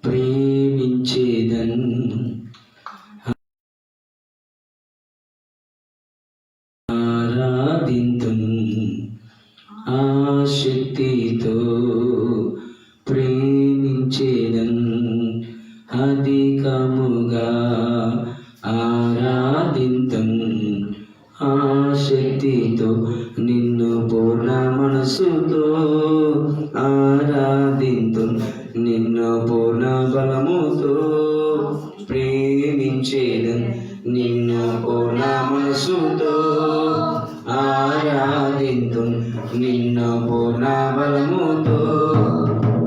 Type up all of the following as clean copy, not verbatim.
ప్రేమించేదన్ ఆరాధింతున్ ఆశక్తితో ప్రేమించేదన్ అధికముగా ఆరాధింతున్ ఆశక్తితో నిన్ను పూర్ణ మనసుతో ఆరాధింతున్ నిన్ను పూర్ణ బలముతో ప్రేమించేదన్ నిన్ను పూర్ణ మనసుతో ఆరాధింతున్ నిన్ను పూర్ణ బలముతో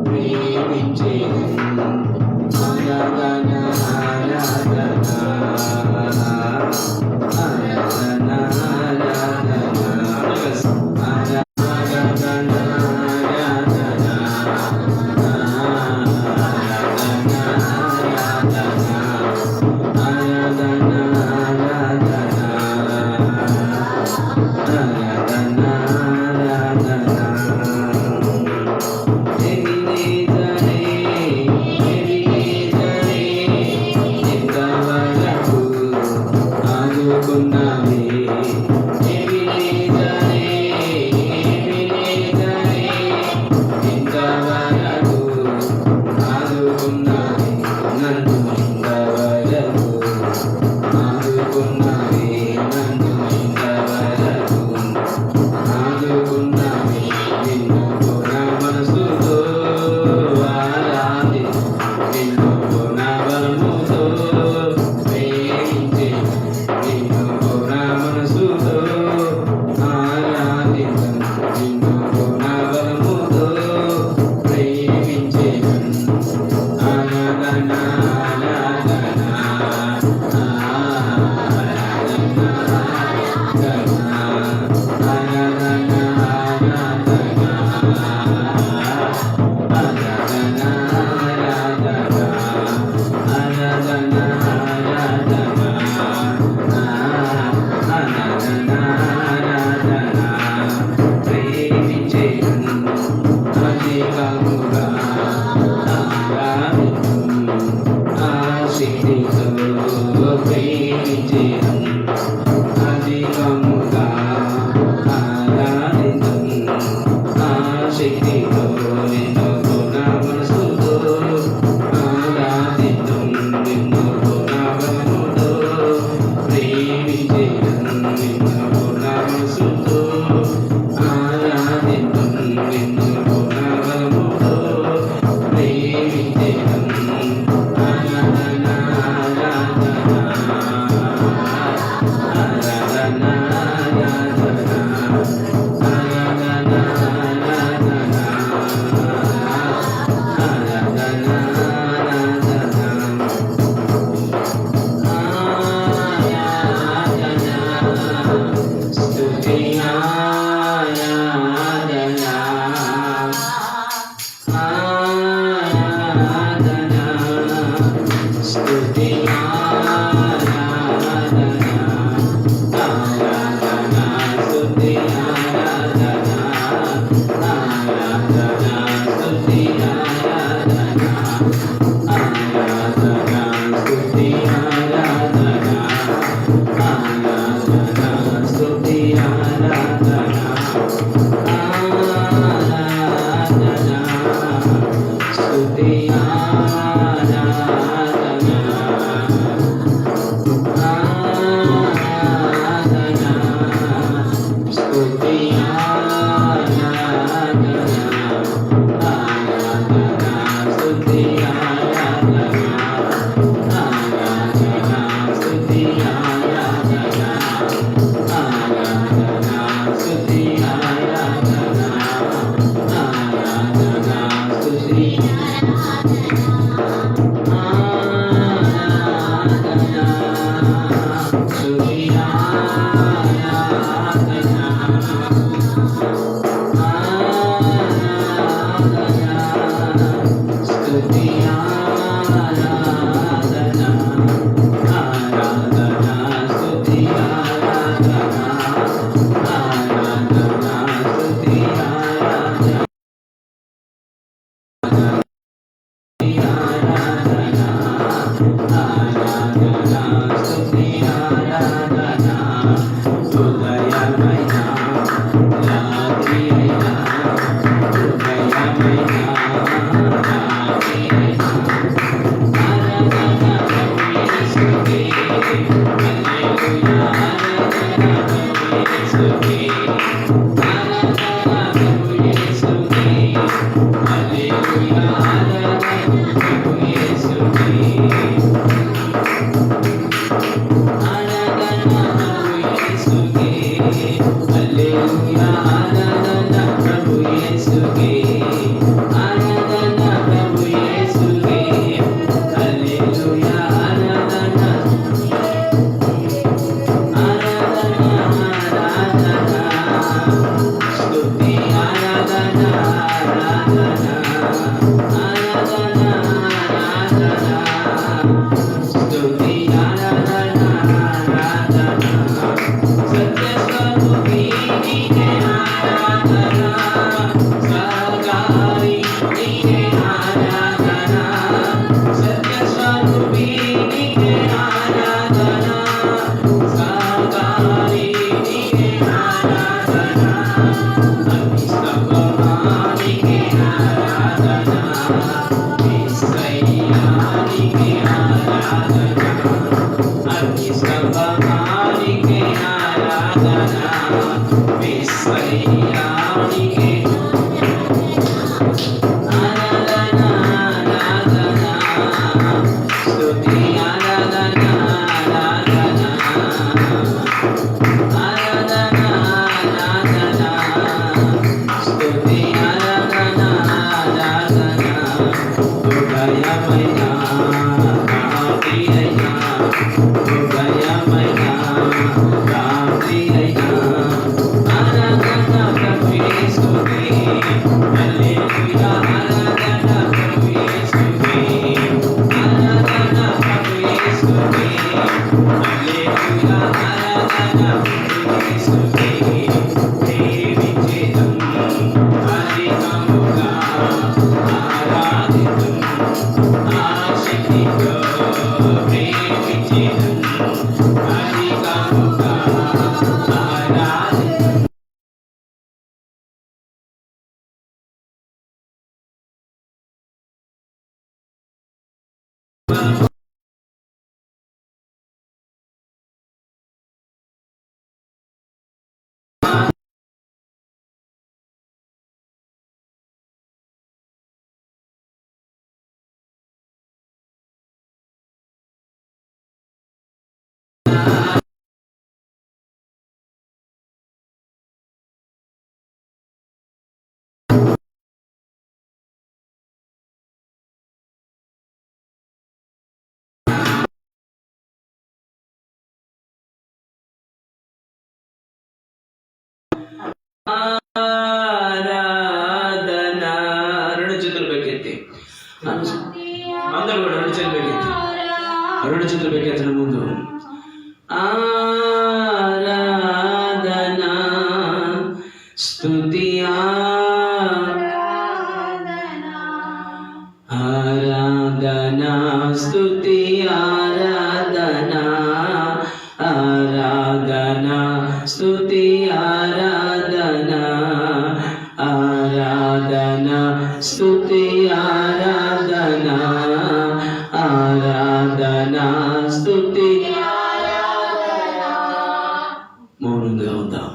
ప్రేమించేదన్ ఆరాధన ఆరాధన ఆరాధన రెండు చేతులు పైకెత్తి అందరూ కూడా రెండు చేతులు పైకెత్తి రెండు చేతులు పైకెత్తిన ముందు ఆరాధన స్తుతి ఆరాధన స్తుతి ఆరాధన ఆరాధన స్తుతి ఆరాధన ఆరాధన స్తుతి ఆరాధన ఆరాధన స్తుతి మౌనంగా ఉందాం.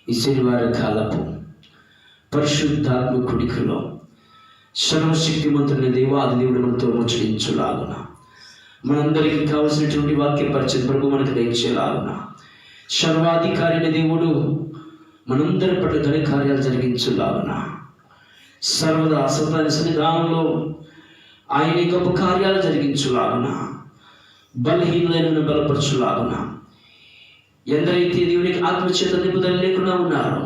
ఈ శనివార కాలపు పరిశుద్ధాత్మ కుడికలో సర్వశక్తిమంతుని దేవాది దేవుడు మనతో ముచ్చరించులాగున మనందరికీ కావలసినటువంటి వాక్య పరిచయం ప్రభు మనకు దయచేలాగున సర్వాధికారిని దేవుడు మనందరి పట్ల ఘన కార్యాలు జరిగించులాగున సర్వదా అసతాని సన్నిధానంలో ఆయన గొప్ప కార్యాలు జరిగించులాగున బలహీనులైన బలపరచులాగున ఎందరైతే దేవునికి ఆత్మచేత నింపుదల లేకుండా ఉన్నారో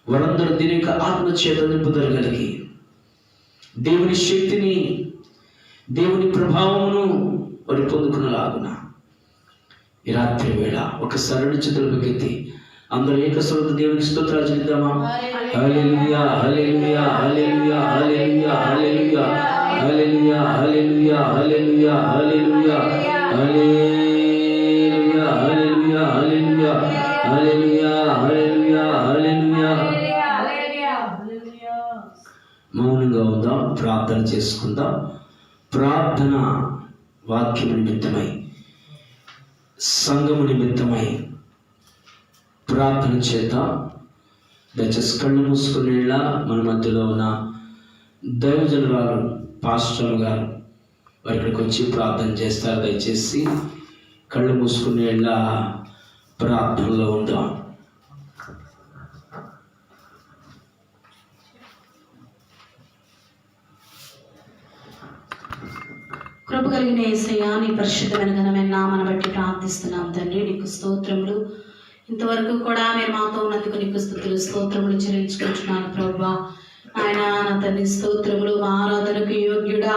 వారందరూ దీని యొక్క ఆత్మచేత నింపుదల కలిగి దేవుని శక్తిని దేవుని ప్రభావమును వారు పొందుకునేలాగున ఈ రాత్రి వేళ ఒకసారి రెండు చేతులు పైకెత్తి అందరూ ఏకస్వరంతో దేవునికి స్తోత్రాలు చెల్లిద్దామా? హల్లెలూయా hallelujah hallelujah hallelujah hallelujah hallelujah hallelujah hallelujah hallelujah hallelujah hallelujah hallelujah hallelujah hallelujah హల్లెలూయా. మౌనంగా ఉందాం, ప్రార్థన చేసుకుందాం. ప్రార్థన వాక్యము నిమిత్తమై సంఘము నిమిత్తమై ప్రార్థన చేద్దాం. దయచేసి కళ్ళు మూసుకునేలా మన మధ్యలో ఉన్న దైవజనురాలు పాస్టర్ గారు వారి ఇక్కడికి వచ్చి ప్రార్థన చేస్తారు. దయచేసి కళ్ళు మూసుకుని వెళ్ళా ప్రార్థనలో ఉందాం. కృప కలిగిన యేసయ్యా, నీ పరిశుద్ధమైన ఘనమైన నామమును బట్టి ప్రార్థిస్తున్నాం తండ్రి. నీకు స్తోత్రములు. ఇంతవరకు కూడా మీరు మాతో ఉన్నందుకు నీకు స్తుతులు స్తోత్రములు చెల్లించుకుంటున్నాను ప్రభువా. ఆయన నా తండ్రి స్తోత్రములు. మా ఆరాధనకు యోగ్యుడా,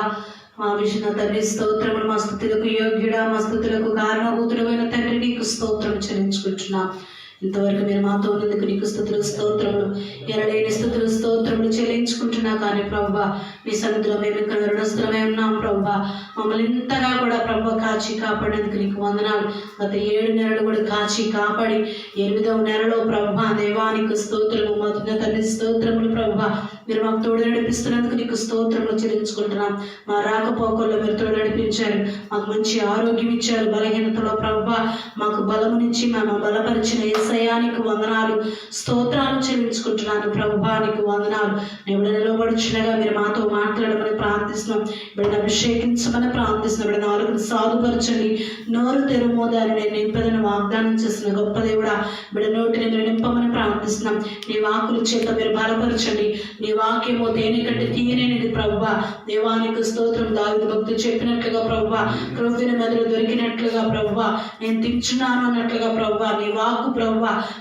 మా విషయ తండ్రి స్తోత్రములు. మా స్తుతులకు యోగ్యుడా, మా స్తుతులకు కారణభూతుడమైన తండ్రి నీకు స్తోత్రం చెల్లించుకుంటున్నాం. ఇంతవరకు మీరు మాతో ఉన్నందుకు నీకు స్తుతులు స్తోత్రములు, ఎనలేని స్తుతులు స్తోత్రములు చెల్లించుకుంటున్నా. కానీ ప్రభువా, మీ సన్నిధిలో మేము ఇక్కడ రుణస్థులమై ఉన్నాం ప్రభువా. మమ్మల్ని ఇంతగా కూడా ప్రభువా కాచి కాపాడేందుకు నీకు వందనాలు. గత 7 నెలలు కూడా కాచి కాపాడి 8వ నెలలో ప్రభువా దేవానికి స్తోత్రము. మొదటి తండ్రి స్తోత్రములు ప్రభువా. మీరు మాకు తోడు నడిపిస్తున్నందుకు నీకు స్తోత్రములు చెల్లించుకుంటున్నాం. మా రాకపోకల్లో మీరు తోడు నడిపించారు, మాకు మంచి ఆరోగ్యం ఇచ్చారు. బలహీనతలో ప్రభువా మాకు బలమునిచ్చి మేము బలపరిచిన యేసయ్యానికి వందనాలు స్తోత్రాలు చెల్లించుకుంటున్నాను. ప్రభువానికి వందనాలు. నేను నిలబడుచునగా మీరు మాతో మాట్లాడమని ప్రార్థిస్తున్నాం. బిడ్డను అభిషేకించమని ప్రార్థిస్తున్నాం. బిడ్డ నాలుగును సాధుపరచండి, నోరు తెరుమో దాన్ని నేను నింపదని వాగ్దానం చేసిన గొప్ప దేవుడా, బిడ్డ నోటిని మీరు నింపమని ప్రార్థిస్తున్నాం. నీ వాక్కుల చేత మీరు బలపరచండి. నీ వాక్యమో దేని కంటే తీయనేది ప్రభువా. దేవానికి స్తోత్రం. దావీదు భక్తులు చెప్పినట్లుగా ప్రభువా, క్రొవ్విన మెదడు దొరికినట్లుగా ప్రభువా, నేను తింటున్నాను అన్నట్లుగా ప్రభువా, నీ వాక్కు ప్రభువా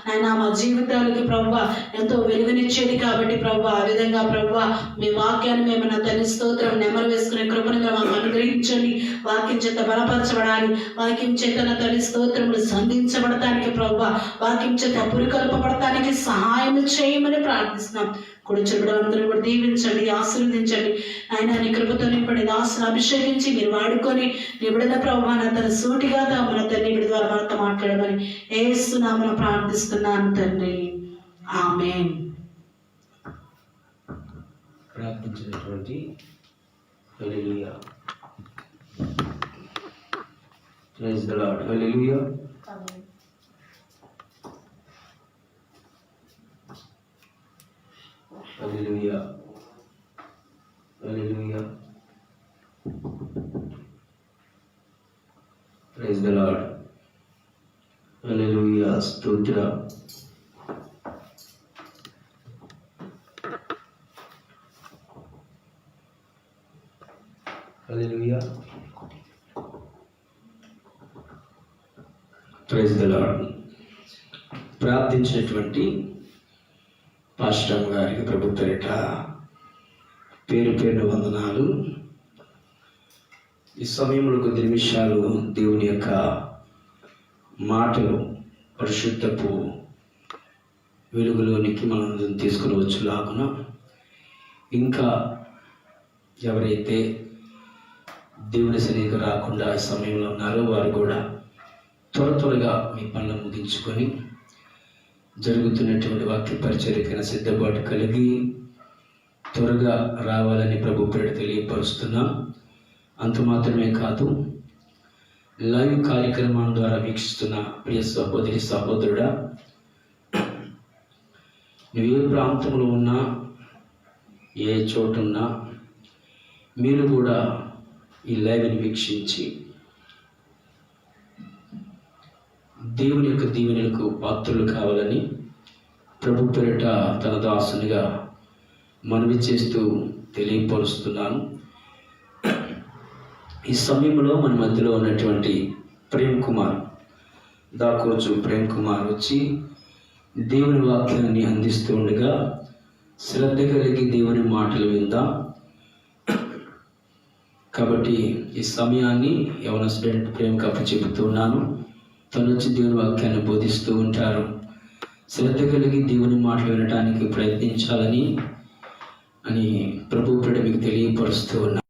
ఆయన మా జీవితాలకి ప్రభువా ఎంతో వెలుగునిచ్చేది కాబట్టి ప్రభువా, ఆ విధంగా ప్రభువా మీ వాక్యాన్ని మేము నా తల్లి స్తోత్రం నెమరు వేసుకునే కృపను మాకు అనుగ్రహించండి. వాక్యం చేత బలపరచబడాలి, వాక్యం చేత నా తల్లి స్తోత్రములు సంధించబడటానికి ప్రభువా, వాక్యం చేత పురికొల్పబడటానికి సహాయం చేయమని ప్రార్థిస్తున్నాం. కూడా చెబుడందరూ కూడా దీవించండి, ఆశీర్వదించండి. ఆయన నీ కృపతో నింపడి దాసును అభిషేకించి మీరు వాడుకొని నిబిడన ప్రభువా నా తన సూటిగా మన తండ్రి నిబిడి ద్వారా మనతో మాట్లాడమని యేసు నామమున ప్రార్థిస్తున్నాను తండ్రి. ఆమేన్. ప్రార్థించినటువంటి hallelujah. Praise the Lord. Hallelujah. Hallelujah. Hallelujah. Praise the Lord. Hallelujah. స్తోత్రం. హల్లెలూయా. Praise the Lord. ప్రార్థించినటువంటి పాస్టర్ గారికి ప్రభు పేరిట పేరు పేరు వందనాలు. ఈ సమయంలో కొద్ది నిమిషాలు దేవుని యొక్క మాటలు పరిశుద్ధపు వెలుగులోనికి మనం తీసుకుని వచ్చేలాగున, ఇంకా ఎవరైతే దేవుని సన్నిధికి రాకుండా ఈ సమయంలో ఉన్నారో వారు కూడా త్వరగా మీ పనులు ముగించుకొని జరుగుతున్నటువంటి వాక్య పరిచర్యకైనా సిద్ధపాటు కలిగి త్వరగా రావాలని ప్రభు పేరు తెలియపరుస్తున్నాం. అంత మాత్రమే కాదు, లైవ్ కార్యక్రమం ద్వారా వీక్షిస్తున్న ప్రియ సహోదరి సహోదరుడా, నువ్వు ఏ ప్రాంతంలో ఉన్నా, ఏ చోటున్నా మీరు కూడా ఈ లైవ్ని వీక్షించి దేవుని యొక్క దీవెనలకు పాత్రలు కావాలని ప్రభు పేరిట తన దాసునిగా మనవి చేస్తూ తెలియపరుస్తున్నాను. ఈ సమయంలో మన మధ్యలో ఉన్నటువంటి ప్రేమ్ కుమార్, దాకోచు ప్రేమ్ కుమార్ వచ్చి దేవుని వాక్యాన్ని అందిస్తూ ఉండగా శ్రద్ధ కలిగి దేవుని మాటలు విందాం. కాబట్టి ఈ సమయాన్ని యవన స్టూడెంట్ ప్రేమ్కి అప్పచెబుతున్నాను. తను వచ్చి దేవుని వాక్యాన్ని బోధిస్తూ ఉంటారు. శ్రద్ధ కలిగి దేవుని మాటలు వినడానికి ప్రయత్నించాలని ప్రభు పేరిట మీకు తెలియపరుస్తూ ఉన్నాను.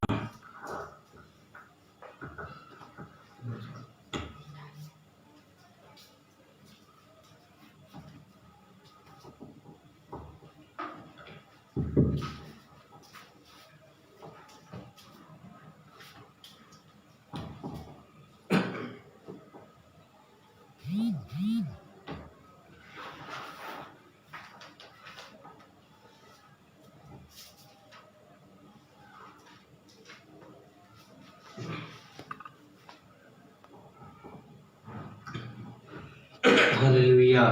హల్లెలూయా.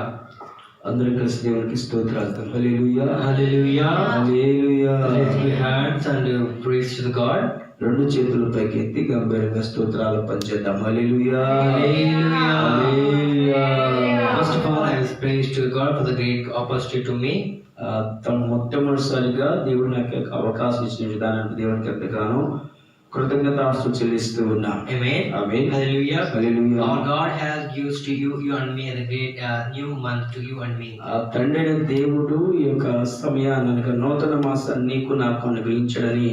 అందరూ కలిసి దేవునికి స్తోత్రాలు. హల్లెలూయా, hallelujah, hallelujah. Lift your hands and praise to the God. రెండు చేతులు పైకెత్తి గంభీరంగా స్తోత్రాలు పనిచేద్దాం. హల్లెలూయా, Hallelujah. Hallelujah. First of all, I will praise to God for the great opportunity to me. తను మొట్టమొదటిసారిగా దేవుడు నాకు అవకాశం ఇచ్చిన విధానానికి దేవునికి ఎంతగానో కృతజ్ఞతాస్తుతులు చెల్లిస్తూ ఉన్నా. Amen. Amen. Hallelujah. Hallelujah. Our God has used to you and me as a great new month to you and me. తండ్రి అయిన దేవుడు ఈ యొక్క సమయాన్ని అనగా నూతన మాసాన్ని నీకు నాకు అనుగ్రహించడని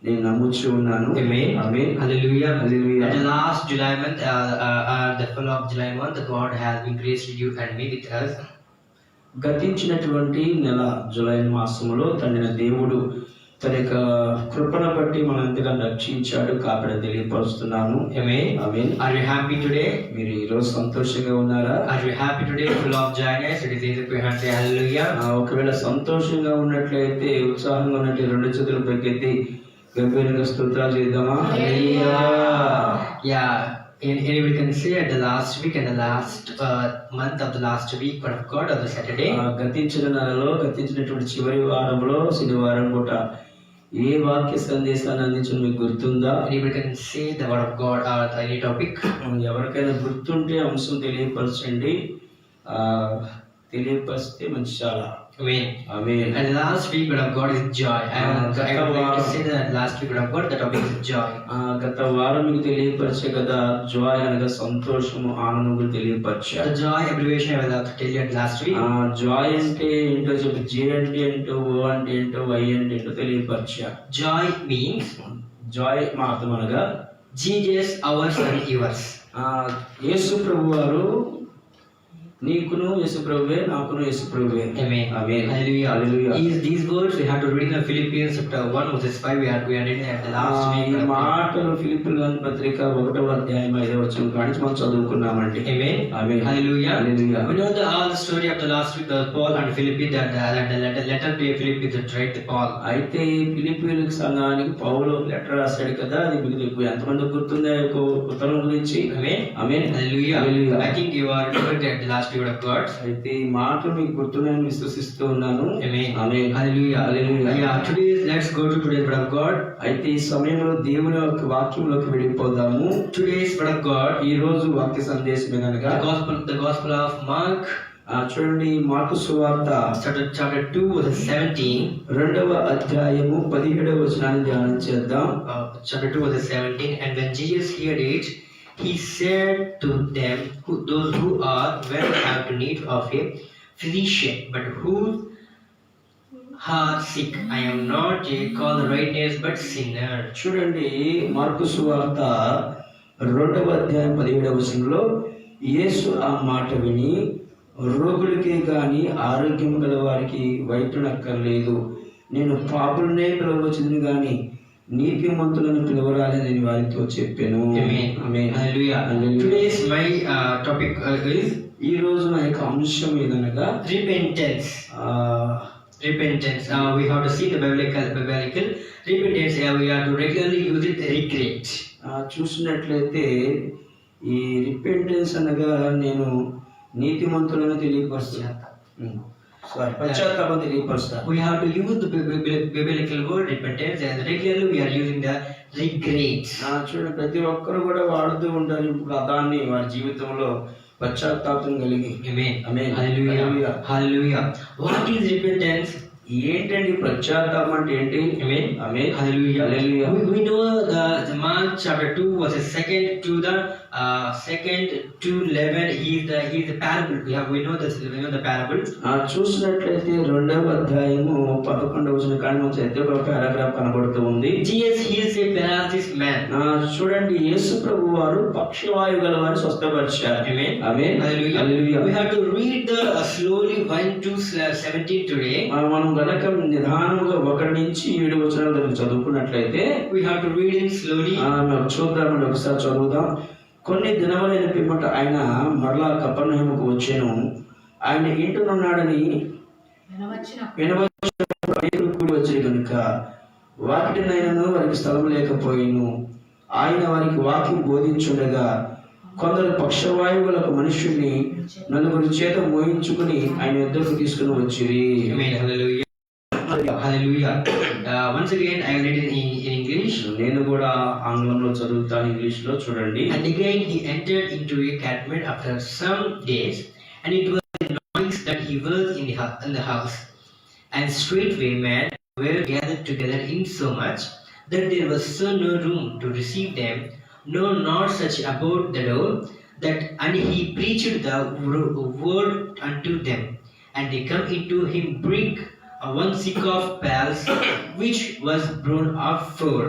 నేను నమ్ముచూ ఉన్నాను. Amen. Amen. Hallelujah. Hallelujah. At the last July month, the full of July month, God has been graced you and me with us. గతించినటువంటి నెల జూలై మాసంలో తండ్రి దేవుడు తన యొక్క కృపను బట్టి మనం ఎంతగానో రక్షించాడు కాబట్టి తెలియపరుస్తున్నాను. Amen. Amen. Are you happy today? మీరు ఈరోజు సంతోషంగా ఉన్నారా? Are you happy today? Full of joyness. It is easy to hand say hallelujah. ఒకవేళ సంతోషంగా ఉన్నట్లయితే, ఉత్సాహంగా ఉన్నట్టు రెండు చేతులు పైకెత్తి గంభీరంగా స్తోత్రాలు చేద్దామా? Yeah. Anybody can say at the last week and the last month of the last week, but of God on the Saturday. గతించిన నెలలో గతించినటువంటి చివరి వారంలో శనివారం పూట ఏ వాక్య సందేశాన్ని అందించిన మీకు గుర్తుందా? Anybody can say the word of God or any topic. ఎవరికైనా గుర్తుంటే అంశం తెలియపరచండి. తెలియపరిస్తే మంచి చాలా. Amen. Amen. And the last week word of God is joy. I would like to say that last week word of God, the topic is joy. గత వారం మీకు తెలియపరిచే కదా, జాయ్ అనగా సంతోషము, ఆనందం తెలియపరిచా. The joy abbreviation I will have to tell you at last week. Joy అంటే ఏంటో చెప్పి, జే అంటే ఏంటో, ఓ అంటే ఏంటో, వై అంటే ఏంటో తెలియపరిచా. Joy means జాయ్ మా అర్థం అనగా Jesus, ours and yours. యేసు ప్రభు వారు నీకును యేసు ప్రభువే, నాకును యేసు ప్రభువే. Amen. Amen. Hallelujah. Hallelujah. These words we have to read in Philippians chapter 1 verses 5. We are reading at the last week. ఈ మాటలు ఫిలిప్పీయుల పత్రిక 1వ అధ్యాయం 5వ వచనం కానించి మనం చదువుకున్నామండి. Amen. Amen. Hallelujah. Hallelujah. We know all the story of the last week, Paul and Philippi, that the letter to Philippi that write the Paul. అయితే ఫిలిప్పీయుల సంఘానికి పౌలు లెటర్ రాశాడు కదా, అది మీకు ఎంతమంది గుర్తుందా ఉత్తరం గురించి? Amen. Amen. Hallelujah. Hallelujah. I think you are remembered at the last word of God. అయితే ఈ మాటలు మీకు గుర్తున్నాయని విశ్వసిస్తూ ఉన్నాను. Amen. Amen. Hallelujah. Hallelujah. Yeah. Today let's go to today's word of God. అయితే ఈ సమయంలో దేవుని యొక్క వాక్యంలోకి వెళ్ళిపోదాము. Today's word of God. ఈ రోజు వాక్య సందేశం ఏదనగా The gospel of Mark. చూడండి, మార్కు సువార్త Chapter 2 verse 17. 2వ అధ్యాయము 17వ వచనాన్ని ధ్యానం చేద్దాం. Chapter 2 verse 17. And when Jesus heard it, he said to them, those who are well have need of a physician, but who are sick. I am not called the righteous, but sinner. చూడండి, mark సువార్త 2వ అధ్యాయం 17వ వచనంలో యేసు ఆ మాట విని, రోగులకే గాని ఆరోగ్యం గల వారికి వైద్యునక్కర్లేదు, నేను పాపులనే పిలవచ్చును గాని నీతిమంతులను పిలవరాలని వారితో చెప్పాను. Amen. Hallelujah. Today's my topic is ఈ రోజు నా యొక్క అంశం ఏదనగా repentance. Repentance. We have to see the biblical repentance. We have to regularly use it. Regret. చూసినట్లయితే ఈ రిపెంటెన్స్ అనగా నేను నీతిమంతులను పశ్చాత్తాపం తెలియపరుస్తా. We have to use the biblical word repentance, and regularly we are using the regret. చూడండి, ప్రతి ఒక్కరు కూడా వాడుతూ ఉంటారు ఇప్పుడు దాన్ని వారి జీవితంలో పశ్చాత్తాపం కలిగి. Amen. Amen. Hallelujah. Hallelujah. What is repentance? ఏంటండి పశ్చాత్తాపం అంటే ఏంటి? Amen. Amen. Hallelujah. Hallelujah. We know the Mark chapter 2 verses 2 to the 2 to 11. He is the parable. We know the parable. చూసినట్లయితే 2వ అధ్యాయము 11వ వచనం కాని మనం చదివితే ఒక పారాగ్రాఫ్ కనబడుతూ ఉంది. Jesus heals a paralyzed man. చూడండి, యేసు ప్రభు వారు పక్షవాయు గల వారిని స్వస్థపరిచారు. Amen. Amen. Hallelujah. Hallelujah. We have to read the slowly 1 to 17 today. మనం గనక నిదానముగా 1 నుంచి 7 వచనాల వరకు చదువుకున్నట్లయితే We have to read it slowly. మనం చూద్దామండి, ఒకసారి చదువుదాం. కొన్ని దినములైన పిమ్మట ఆయన మరలా కపెర్నహూముకు వచ్చెను. ఆయన ఇంటనున్నాడని వినవచ్చినప్పుడు అనేకులు కూడి వచ్చి కనుక వాకిటినైనను వారికి స్థలం లేకపోయిను. ఆయన వారికి వాక్యం బోధించుండగా కొందరు పక్షవాయువులకు మనుష్యుని నలుగురి చేత మోయించుకుని ఆయన యుద్ధకు తీసుకుని వచ్చిరి. Amen. Hallelujah. Hallelujah. Once again, I read it in English. నేను కూడా ఆంగ్లంలో చదువుతాను, ఇంగ్లీష్ లో చూడండి. And again he entered into a catchment after some days, and it was a noise that he was in the house. And straightway men were gathered together in so much that there was no room to receive them, no not such about the door, and he preached the word unto them. And they come into him bring one sick of palls, which was blown out for.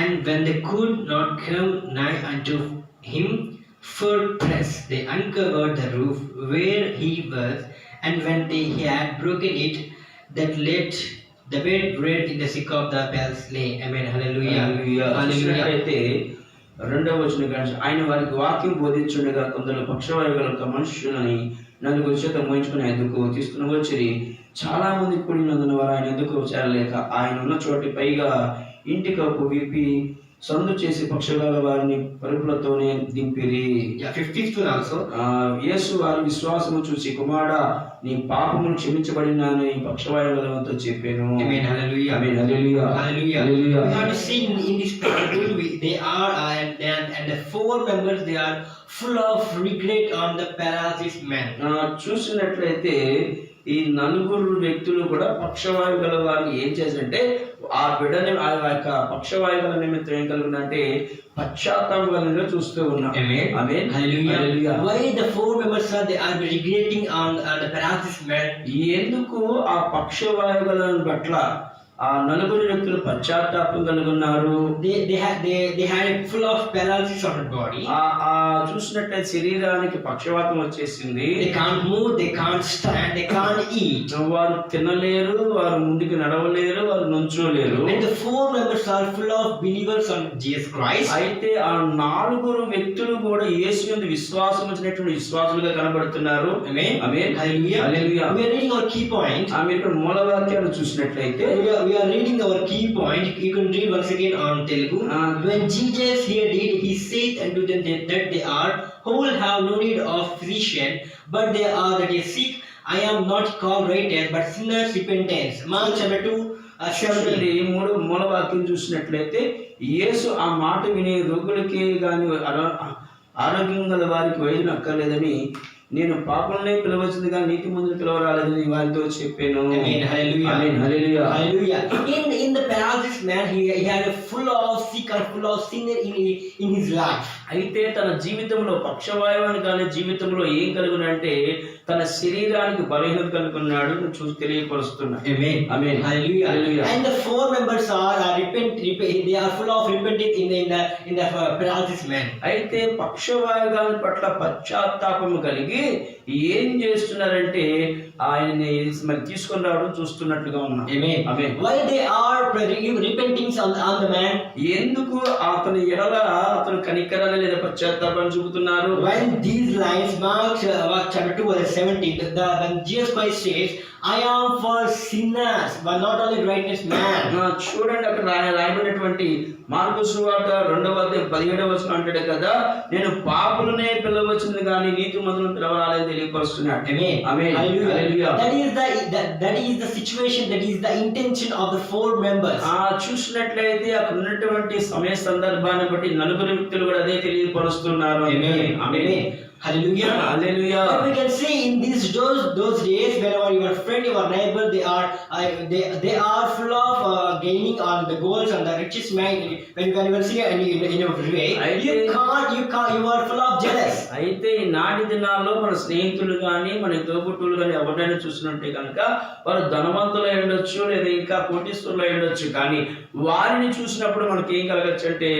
And when they could not come nigh unto him for press, they uncovered the roof where he was, and when they had broken it, that let the bed bread in the sick of the palls lay. Amen. Hallelujah. Hallelujah. అయితే రెండవ వచనం కానీ ఆయన వారికి వాక్యం బోధించుండగా కొందరు పక్షవాయువుల మనుష్యులని నలుగురి చేత మోయించుకుని ఎందుకు తీసుకుని వచ్చి చాలా మంది కూడినందున వారు ఆయన ఎందుకు చేరలేక ఆయన ఉన్న చోటి పైగా ఇంటి కప్పు విప్పి సందు చేసి పక్షుల వారిని పరుపులతోనే దింపిరి. 50th one also. యేసు వారి విశ్వాసము చూసి కుమారుడా నీ పాపములు క్షమించబడినాని పక్షవాయువులతో చెప్పాను. Amen. Hallelujah. Amen. Hallelujah. Hallelujah. Hallelujah. We have to see in this parable they are and the four members, they are full of regret on the paralysis man. చూసినట్లయితే ఈ నలుగురు వ్యక్తులు కూడా పక్షవాయు గల వారిని ఏం చేశారంటే ఆ బిడ్డని ఆ యొక్క పక్షవాయు గల నిమిత్తం ఏం కలిగిందంటే పశ్చాత్తాపం కలిగిన చూస్తూ ఉన్నాం. Amen. Amen. Hallelujah. Hallelujah. Why the four members they are regretting on the paralysis man? ఎందుకు ఆ పక్షవాయు గల పట్ల ఆ నలుగురు వ్యక్తులు పశ్చాత్తాపం కలిగి ఉన్నారు? They had a full of paralysis on the body. ఆ చూసినట్లయితే శరీరానికి పక్షవాతం వచ్చేసింది. They can't move, they can't stand, they can't eat. వారు తినలేరు, వారు ముందుకు నడవలేరు, వారు నుంచోలేరు. And the four members are full of believers on Jesus Christ. అయితే ఆ నలుగురు వ్యక్తులు కూడా యేసు యందు విశ్వాసం ఉంచినటువంటి విశ్వాసులుగా కనబడుతున్నారు. Amen. Amen. Hallelujah. Hallelujah. We are reading our key point. ఆమె ఇక్కడ మూల వాక్యాన్ని చూసినట్లయితే We are reading our key point. You can read once again on Telugu. When Jesus heard it, he said unto them that they are whole have no need of physician, but they are that is sick. I am not called righteous, but sinners repentance. Mark chapter 2:17. మూల వాక్యం చూసినట్లయితే యేసు ఆ మాట విని రోగులకి గాని ఆరోగ్యం గల వారికి వైద్యులు అక్కర్లేదని, నేను పాపంలో పిలవచ్చింది కానీ నీతి మందులు పిలవరాలేదని వారితో చెప్పాను. Amen. Hallelujah. Amen. Hallelujah. Hallelujah. In the paralysis man, he had a full of sick and full of sinner in his life. అయితే తన జీవితంలో పక్షవాయువాన్ని కానీ జీవితంలో ఏం కలుగునంటే తన శరీరానికి బలహీనత కలుగున్నాడు చూసి తెలియపరుస్తున్నా. Amen. Amen. Hallelujah. Hallelujah. And the four members are they are full of repentance in the paralysis man. అయితే పక్షవాయుగాని పట్ల పశ్చాత్తాపము కలిగి ఏం చేస్తున్నారంటే ఆయన్ని మరి తీసుకొని రావడం చూస్తున్నట్లుగా ఉన్నాం. Amen. Amen. Why they are repenting on the man? ఎందుకు అతని ఎడల అతను కనికరాన్ని లేదా పశ్చాత్తాపాన్ని చూపుతున్నారు? When these lines, Mark chapter 2:17, when Jesus Christ says, I am for sinners, but not only righteous man. చూడండి అక్కడ రాయబడినటువంటి మార్కు సువార్త 2:17 అంటాడు కదా, నేను పాపులనే పిలవచ్చింది కానీ నీతి మందులను పిలవరాలని తెలియపరుస్తున్నాడు. Amen. Amen. Hallelujah. That is the situation, that is the intention of the four members. చూసినట్లయితే అక్కడ ఉన్నటువంటి సమయ సందర్భాన్ని బట్టి నలుగురు వ్యక్తులు కూడా అదే తెలియపరుస్తున్నారు. Amen. Amen. Hallelujah. Hallelujah. But we can see in those days, whenever your friend, your neighbor, they are full of gaining on the goals and the riches man. When you see in your way, you are full of jealous. అయితే ఈ నాటి దినాల్లో మన స్నేహితులు కానీ మన తోబుట్టువులు కానీ ఎవరైనా చూసినట్టే కనుక వారు ధనవంతులు అయి ఉండొచ్చు లేదా ఇంకా కోటీశ్వరులు అయి ఉండొచ్చు, కానీ వారిని చూసినప్పుడు మనకి ఏం కలగచ్చు అంటే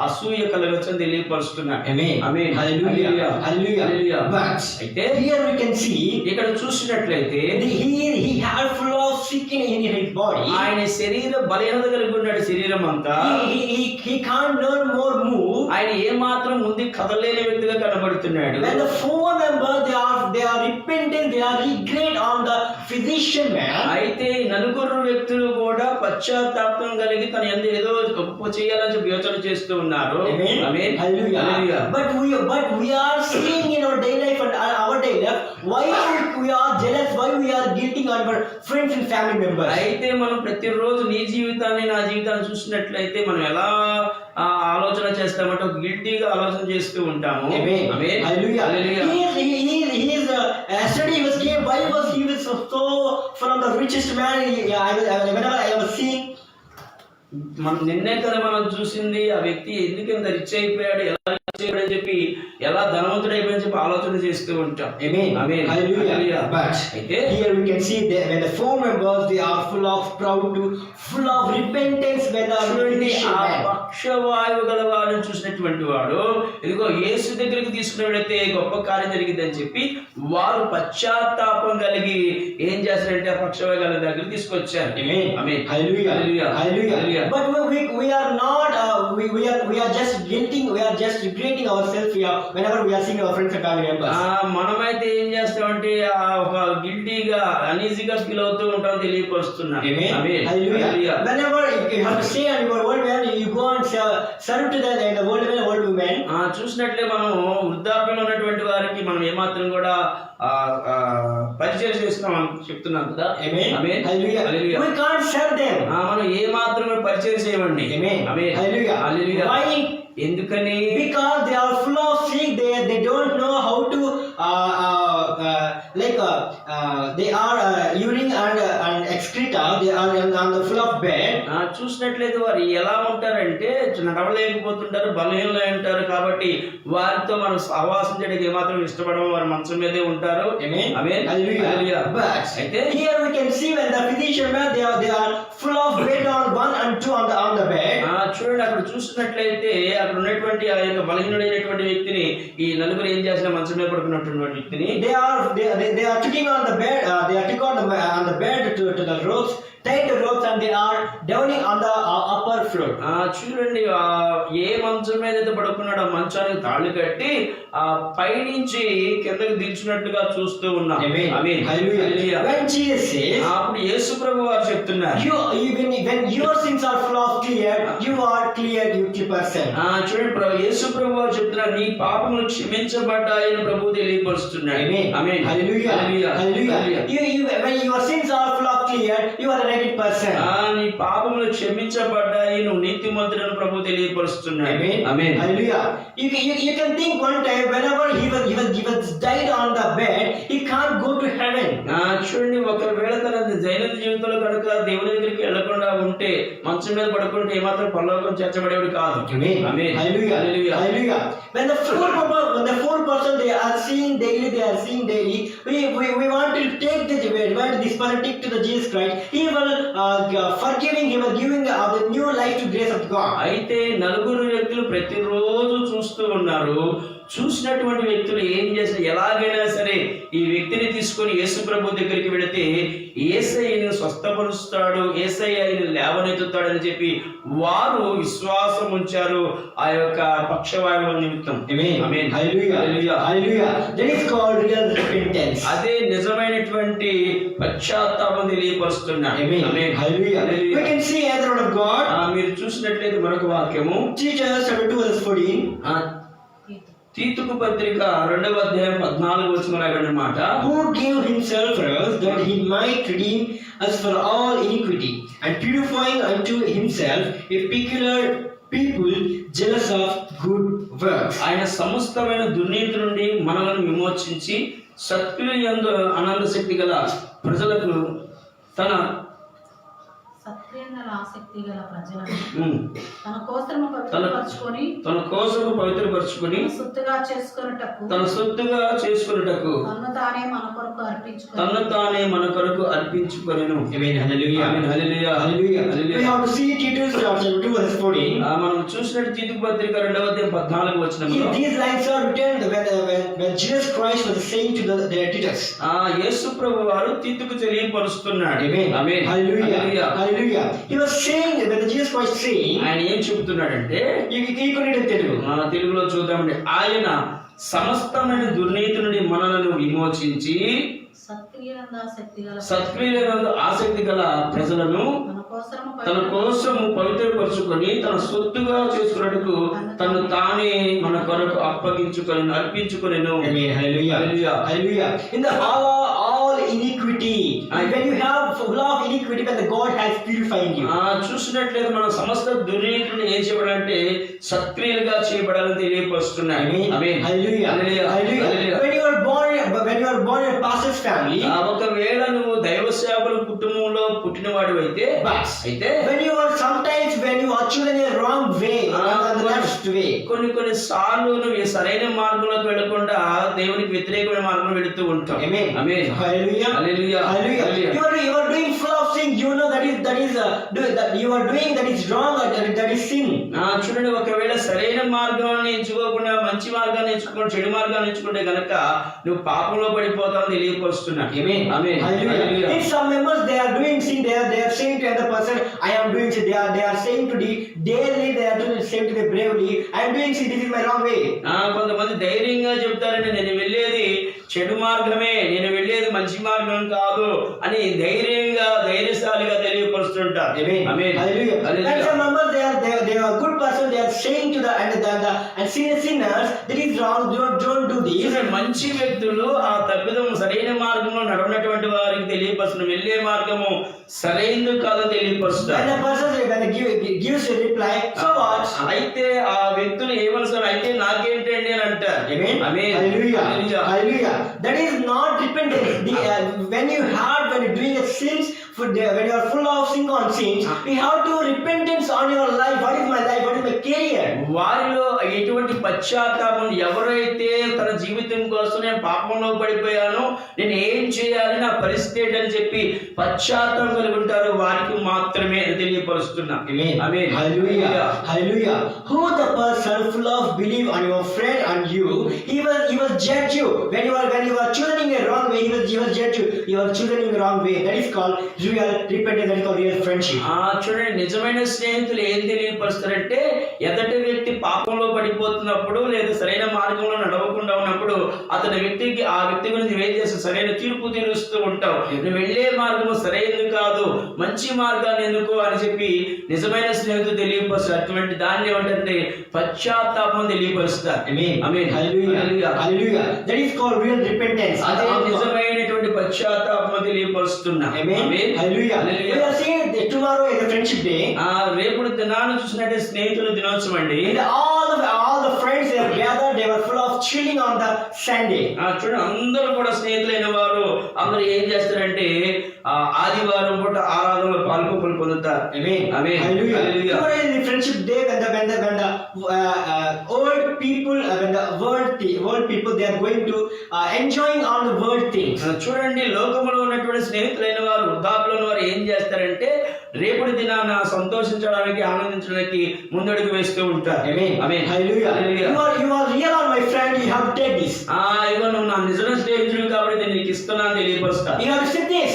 అసూయ కలగచ్చు అని తెలియపరుస్తున్నారు. Amen. Amen. Hallelujah. But అయితే here we can see ఇక్కడ చూసినట్లయితే he had full of sick in his body. ఆయన శరీర బలహీనత కలిగి ఉన్నాడు. శరీరం అంతా He can't no more move. ఆయన ఏ మాత్రం ముందు కదలేని వ్యక్తిగా కనబడుతున్నాడు. When the 4 members they are repentant, they are regret on the physician man. అయితే నలుగురు వ్యక్తులు కూడా పశ్చాత్తాపం కలిగి తన యందు ఏదో గొప్ప చేయాలని చెప్పి యోచన చేస్తూ ఉన్నారు. Amen. Amen. Hallelujah. Hallelujah. But we are seeing in our daily life and our daily life why we are jealous, why we are guilty on our friends and family members. అయితే మనం ప్రతిరోజు నీ జీవితాన్ని నా జీవితాన్ని చూసినట్లయితే మనం ఎలా ఆలోచన చేస్తామంటే గిల్టీగా ఆలోచన చేస్తూ ఉంటాము. Amen. Amen. Hallelujah. Hallelujah. Yesterday he was came. Why was he was so from the richest man? Whenever I was seeing. మనం నిన్నే కదా మనం చూసింది ఆ వ్యక్తి ఎందుకు ఇంత రిచ్ అయిపోయాడు, ఎలా రిచ్ అయిపోయాడు అని చెప్పి, ఎలా ధనవంతుడు అయిపోయాడు అని చెప్పి ఆలోచన చేస్తూ ఉంటాం. Amen. Amen. Hallelujah. But అయితే here we can see that when the 4 members they are full of proud to, full of repentance when the చూడండి, ఆ man. పక్షవాయువు గల వాడిని చూసినటువంటి వాడు ఇదిగో యేసు దగ్గరికి తీసుకున్నట్లయితే గొప్ప కార్యం జరిగిందని చెప్పి వారు పశ్చాత్తాపం కలిగి ఏం చేస్తారంటే ఆ పక్షవాయు గల దగ్గర తీసుకొచ్చారు. Amen. Amen. Hallelujah. Hallelujah. Hallelujah. But we are not we are just guilting, we are just regretting ourselves whenever we are seeing our friends and family members. మనమైతే ఏం చేస్తామంటే ఒక గిల్టీగా అనీజీగా ఫీల్ అవుతూ ఉంటాం తెలియపరుస్తున్నాం. Amen. Amen. Hallelujah. Whenever you have to say and your world man, you go and serve to the world man, world woman. చూసినట్లే మనం వృద్ధాప్యంలో ఉన్నటువంటి వారికి మనం ఏమాత్రం కూడా పరిచయం చేస్తున్నాం అని చెప్తున్నాం కదా. Amen. Amen. Hallelujah. Hallelujah. We can't serve them. మనం ఏ మాత్రం పరిచయం చేయమండి. Amen. Amen. Hallelujah. Hallelujah. Why? ఎందుకని? Because they are full of sick. They don't know how to they are urine and excreta. They are on the full of bed. చూసినట్లయితే వారు ఎలా ఉంటారంటే నడవలేకపోతుంటారు, బలహీనలై ఉంటారు. కాబట్టి వారితో మనం సహవాసం చేయడానికి ఏమాత్రం ఇష్టపడము, వారు మంచం మీదే ఉంటారు. Amen. Amen. Hallelujah. But అయితే here we can see when the physician man they are full of bed on 1 and 2 on the bed. చూడండి, అక్కడ చూసినట్లయితే అక్కడ ఉన్నటువంటి ఆ యొక్క బలహీనుడైనటువంటి వ్యక్తిని ఈ నలుగురు ఏం చేసిన మంచం మీద పడుకున్నటువంటి వ్యక్తిని They are taking on the bed. They are taking on the bed to the ropes, tied the ropes, and they are downing on the upper floor. చూడండి, ఏ మంచం మీద అయితే పడుకున్నాడో ఆ మంచానికి తాళ్ళు కట్టి ఆ పైనుంచి కిందకి దించినట్టుగా చూస్తూ ఉన్నాం. Amen. Amen. Hallelujah. When Jesus says, అప్పుడు యేసు ప్రభు వారు చెప్తున్నారు, when your sins are full of clear, you are cleared, you keep yourself. చూడండి, యేసు ప్రభు వారు చెప్తున్నారు, నీ పాపములు క్షమించబడ్డాయని ప్రభు తెలియపరుస్తున్నాడు. Amen. Amen. Hallelujah. Hallelujah. When your sins are full of clear, you are a right person. నీ పాపములు క్షమించబడ్డాయి, నువ్వు నీతిమంతుడని ప్రభు తెలియపరుస్తున్నాడు. Amen. Amen. Hallelujah. You can think one time whenever he was died on the bed, he can't go to heaven. చూడండి, ఒకవేళ తన దైనందిన జీవితంలో కనుక దేవుని దగ్గరికి వెళ్లకుండా ఉంటే, మంచం మీద పడుకుంటే ఏమాత్రం పరలోకం చేర్చబడేవాడు కాదు. Amen. Amen. Hallelujah. Hallelujah. Hallelujah. When the four person they are seeing daily, we want to take this person take to the Jesus Christ. He will forgiving, he will giving the new life to grace of God. అయితే నలుగురు వ్యక్తులు ప్రతిరోజు చూస్తూ ఉన్నారు. చూసినటువంటి వ్యక్తులు ఏం చేసిన, ఎలాగైనా సరే ఈ వ్యక్తిని తీసుకొని యేసు ప్రభు దగ్గరికి వెళితే యేసయ్యను స్వస్థపరుస్తాడు, యేసయ్యను లేవనెత్తుతాడని చెప్పి వారు విశ్వాసం ఉంచారు ఆ యొక్క పక్షవాయువుల నిమిత్తం. Amen. Amen. Hallelujah. Hallelujah. Hallelujah. That is called real repentance. అదే నిజమైనటువంటి పశ్చాత్తాపం తెలియపరుస్తున్నాడు. Amen. Amen. Hallelujah. Hallelujah. We can see as the word of God. మీరు చూసినట్లయితే మరొక వాక్యము Teachers chapter 2 verse 14. తీతుకు పత్రిక 2వ అధ్యాయం 14వ వచనం రాయబడిన మాట, Who gave himself for us that he might redeem us for all iniquity, and purifying unto himself a peculiar people jealous of good works. ఆయన సమస్తమైన దుర్నీతి నుండి మనలను విమోచించి సత్క్రియల యందు ఆనంద శక్తి గల ప్రజలకు తన సత్క్రియల ఆసక్తి గల ప్రజలను ఉమ్. తన కోసము పవిత్రపరచుకొని తన కోసము పవిత్రపరచుకొని సొత్తుగా చేసుకొనుటకు తన సొత్తుగా చేసుకున్నటకు తన్ను తానే మన కొరకు అర్పించుకొని తన తానే మన కొరకు అర్పించుకొనెను. Amen. Hallelujah. Amen. Hallelujah. Hallelujah. Hallelujah. We have to see Titus chapter 2 verse 14. మనం చూసినట్టు తీతు పత్రిక 2వ అధ్యాయం 14వ వచనంలో These lines are written when Jesus Christ was saying to the Titus. యేసు ప్రభు వారు తీతుకు తెలియపరుస్తున్నాడు. Amen. Amen. Hallelujah. Hallelujah. Hallelujah. He was saying when Jesus Christ saying, ఆయన ఏం చెబుతున్నాడంటే ఈ కొన్ని తెలుగు. తెలుగులో చూద్దామండి. ఆయన సమస్తమైన దుర్నీతి నుండి మనలను విమోచించి సత్క్రియలందు ఆసక్తి గల ప్రజలను తన కోసము పవిత్రపరచుకొని తన సొత్తుగా చేసుకున్నట్టుకు తను తానే మన కొరకు అర్పించుకొనెను. Hallelujah. Hallelujah. In the all iniquity, when you have full of iniquity, when the God has purified you. చూసినట్లయితే మన సమస్త దుర్నీతిని ఏం చేయబడాలంటే సత్క్రియలుగా చేయబడాలని తెలియపరుస్తున్నాయి. Hallelujah. Hallelujah. When you are born in a pastor's family, ఒకవేళ నువ్వు దైవ సేవకుల కుటుంబంలో పుట్టిన వాడు అయితే when you are chosen a wrong way, కొన్ని సార్లు నువ్వు సరైన మార్గంలోకి వెళ్లకుండా దేవునికి వ్యతిరేకమైన మార్గంలో వెళుతూ ఉంటావు. ఆమేన్. Hallelujah. Hallelujah. Hallelujah. You are doing full of sin. You know that you are doing that is wrong or that is sin. చూడండి, ఒకవేళ సరైన మార్గాన్ని ఎంచుకోకుండా మంచి మార్గాన్ని ఎంచుకుంటే చెడు మార్గాన్ని ఎంచుకుంటే గనక నువ్వు పాపంలో పడిపోతావు తెలియపరుస్తున్నా. ఆమేన్. ఆమేన్. Hallelujah. If some members they are doing sin, they are saying to other person, I am doing sin. They are saying to the daily, they are doing saying to the bravely, I am doing sin. This is my wrong way. కొంతమంది ధైర్యంగా చెప్తారండి, నేను వెళ్ళేది చెడు మార్గమే, నేను వెళ్ళేది మంచి మార్గం కాదు అని ధైర్యశాలిగా తెలియపరుస్తుంటారు. Amen. Hallelujah. And some members they are good person. They are saying to the sinners that is wrong. Don't do this. మంచి వ్యక్తులు ఆ తప్పిదం సరైన మార్గంలో నడవనటువంటి వారికి తెలియపరుస్తున్నారు, వెళ్ళే మార్గము సరైనది కాదు తెలియపరుస్తారు. And the person gives a reply, so what? అయితే ఆ వ్యక్తులు ఏమనుసారు, అయితే నాకేంటండి అని అంటారు. Hallelujah. Hallelujah. That is not repentance. When you're doing a sins, when you are full of sin on sins, we have to repentance on your life. What is my life? What is my career? వారిలో ఎటువంటి పశ్చాత్తాపం, ఎవరైతే తన జీవితం కోసం నేను పాపంలో పడిపోయాను, నేను ఏం చేయాలి, నా పరిస్థితి ఏంటని చెప్పి పశ్చాత్తాపం కలిగి ఉంటారు, వారికి మాత్రమే తెలియపరుస్తున్నా. Amen. Hallelujah. Hallelujah. Who the person full of believe on your friend and you, he will judge you when you are choosing a wrong way. He will judge you. You are choosing a wrong way. That is called real repentance. That is called real friendship. చూడండి, నిజమైన స్నేహితులు ఏం తెలియపరుస్తారంటే ఎదటి వ్యక్తి పాపంలో పడిపోతున్నప్పుడు లేదా సరైన మార్గంలో నడవకుండా ఉన్నప్పుడు ఆ వ్యక్తి గురించి ఏం చేస్తావు, సరైన తీర్పు తీరుస్తూ ఉంటావు. నువ్వు వెళ్ళే మార్గము సరైనది కాదు, మంచి మార్గాన్ని ఎందుకు అని చెప్పి నిజమైన స్నేహితులు తెలియపరుస్తారు. అటువంటి దాన్ని ఏమంటే పశ్చాత్తాపం తెలియపరుస్తారు. Hallelujah. That is called real repentance. అదే నిజమైనటువంటి పశ్చాత్తాపం తెలియపరుస్తున్నా. Hallelujah. We are seeing tomorrow is a friendship day. రేపు దినాన్ని చూసినట్టే స్నేహితుల దినోత్సవం అండి. All the friends they are gathered, they were full of chilling on the Sunday. చూడండి, అందరూ కూడా స్నేహితులైన వారు అందరూ ఏం చేస్తారంటే ఆదివారం పూట ఆరాధనలో పాల్గొని పొందుతారు. Hallelujah. The friendship day when the old people, when the world people they are going to enjoying on the world things. చూడండి, లోకములో ఉన్నటువంటి స్నేహితులైన వారు, వృద్ధాప్యులైన వారు ఏం చేస్తారంటే రేపటి దినాన సంతోషించడానికి ఆనందించడానికి ముందడుగు వేస్తూ ఉంటారు. Hallelujah. You are real on my friend, you have to take this. ఇగో నువ్వు నా నిజమైన స్నేహితుడు కాబట్టి నేను నీకు ఇస్తున్నాను తెలియపరుస్తా. You have to sit this.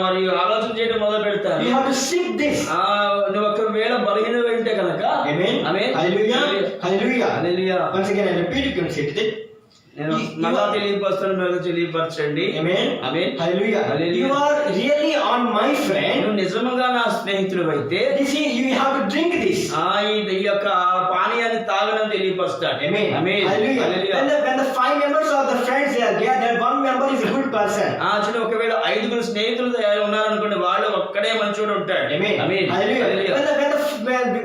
మరియు ఆలోచన చేయడం మొదలు పెడతారు. You have to sit this. నువ్వు ఒకవేళ బలహీన వెంటే కనుక. Hallelujah. Once again I repeat, you can sit it. నేను మళ్ళా తెలియపరచండి. Hallelujah. You are really on my friend. నువ్వు నిజంగా నా స్నేహితుడు అయితే you have to drink this. ఈ యొక్క పానీయాన్ని తాగడం అని తెలియపరుస్తాడు. Amen. Amen. Hallelujah. Hallelujah. When the 5 members of the friends they are gathered, one member is a good person. చూడండి, ఒకవేళ 5 స్నేహితులు ఉన్నారనుకోండి, వాళ్ళు ఒక్కడే మంచోడు ఉంటాడు. Amen. Amen. Hallelujah. Hallelujah.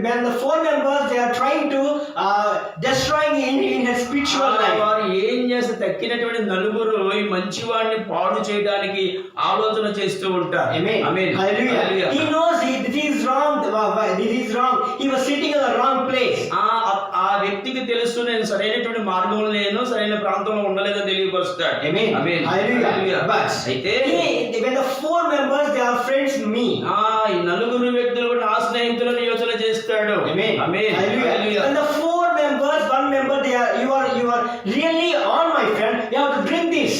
When the 4 members they are trying to destroying in his spiritual life. వారు ఏం చేస్తే తక్కినటువంటి నలుగురు ఈ మంచివాడిని పాడు చేయడానికి ఆలోచన చేస్తూ ఉంటారు. Amen. Amen. Hallelujah. Hallelujah. He knows this is wrong. This is wrong. He was sitting in the wrong place. ఆ వ్యక్తికి తెలుసు, నేను సరైనటువంటి మార్గంలో లేను, సరైన ప్రాంతంలో ఉండలేదని తెలియపరుస్తాడు. Amen. Amen. Hallelujah. Hallelujah. But అయితే when the 4 members they are friends to me. ఈ నలుగురు వ్యక్తులు కూడా నా స్నేహితులను యోచన చేస్తాడు. Amen. Amen. Hallelujah. Hallelujah. When the 4 members, 1 member, you are really on, my friend. You have to drink this.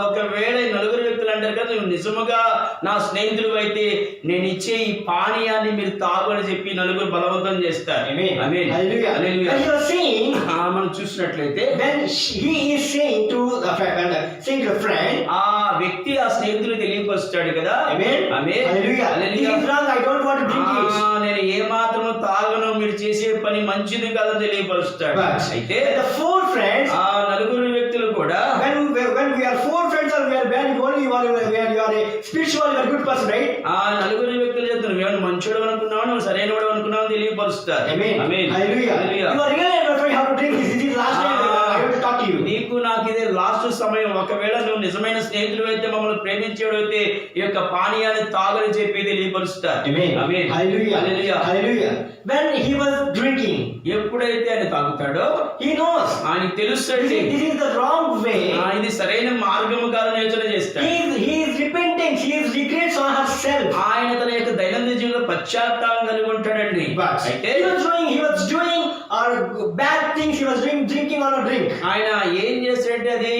ఒకవేళ ఈ నలుగురు వ్యక్తులు అంటారు కదా, నువ్వు నిజముగా నా స్నేహితుడు అయితే నేను ఇచ్చే ఈ పానీయాన్ని మీరు తాగు అని చెప్పి నలుగురు బలవంతం చేస్తారు. Amen. Amen. Hallelujah. Hallelujah. And you are saying, మనం చూసినట్లయితే when he is saying to the friend, ఆ వ్యక్తి ఆ స్నేహితులు తెలియపరుస్తాడు కదా. Amen. Amen. Hallelujah. Hallelujah. This is wrong. I don't want to drink this. నేను ఏ మాత్రము తాగను, మీరు చేసే పని మంచిది కాదని తెలియపరుస్తాడు. But అయితే the 4 friends, ఆ నలుగురు వ్యక్తులు కూడా when we are 4 friends, or when only you are a spiritual, you are a good person, right? ఆ నలుగురు వ్యక్తులు చెప్తున్నారు, నువ్వు మంచోడు అనుకున్నావు, నువ్వు సరైన వాడు అనుకున్నావు తెలియపరుస్తారు. Amen. Amen. Hallelujah. Hallelujah. You are really not sure how to drink this. This is last time I want to talk to you. నీకు నాకు ఇదే లాస్ట్ సమయం. ఒకవేళ నువ్వు నిజమైన స్నేహితుడు అయితే, మమ్మల్ని ప్రేమించేవాడు అయితే ఈ యొక్క పానీయాన్ని తాగని చెప్పి తెలియపరుస్తారు. Amen. Amen. Hallelujah. Hallelujah. Hallelujah. When he was drinking, ఎప్పుడైతే ఆయన తాగుతాడో he knows ఆయనకి తెలుస్తుంది this is the wrong way. ఇది సరైన మార్గము కాదని యోచన చేస్తాడు. He is repenting. He is regrets on herself. ఆయన తన యొక్క దైనందిన జీవితంలో పశ్చాత్తాపం కలిగి ఉంటాడండి. But అయితే he was doing bad things. He was drinking on a drink. ఆయన ఏం చేస్తాడంటే అది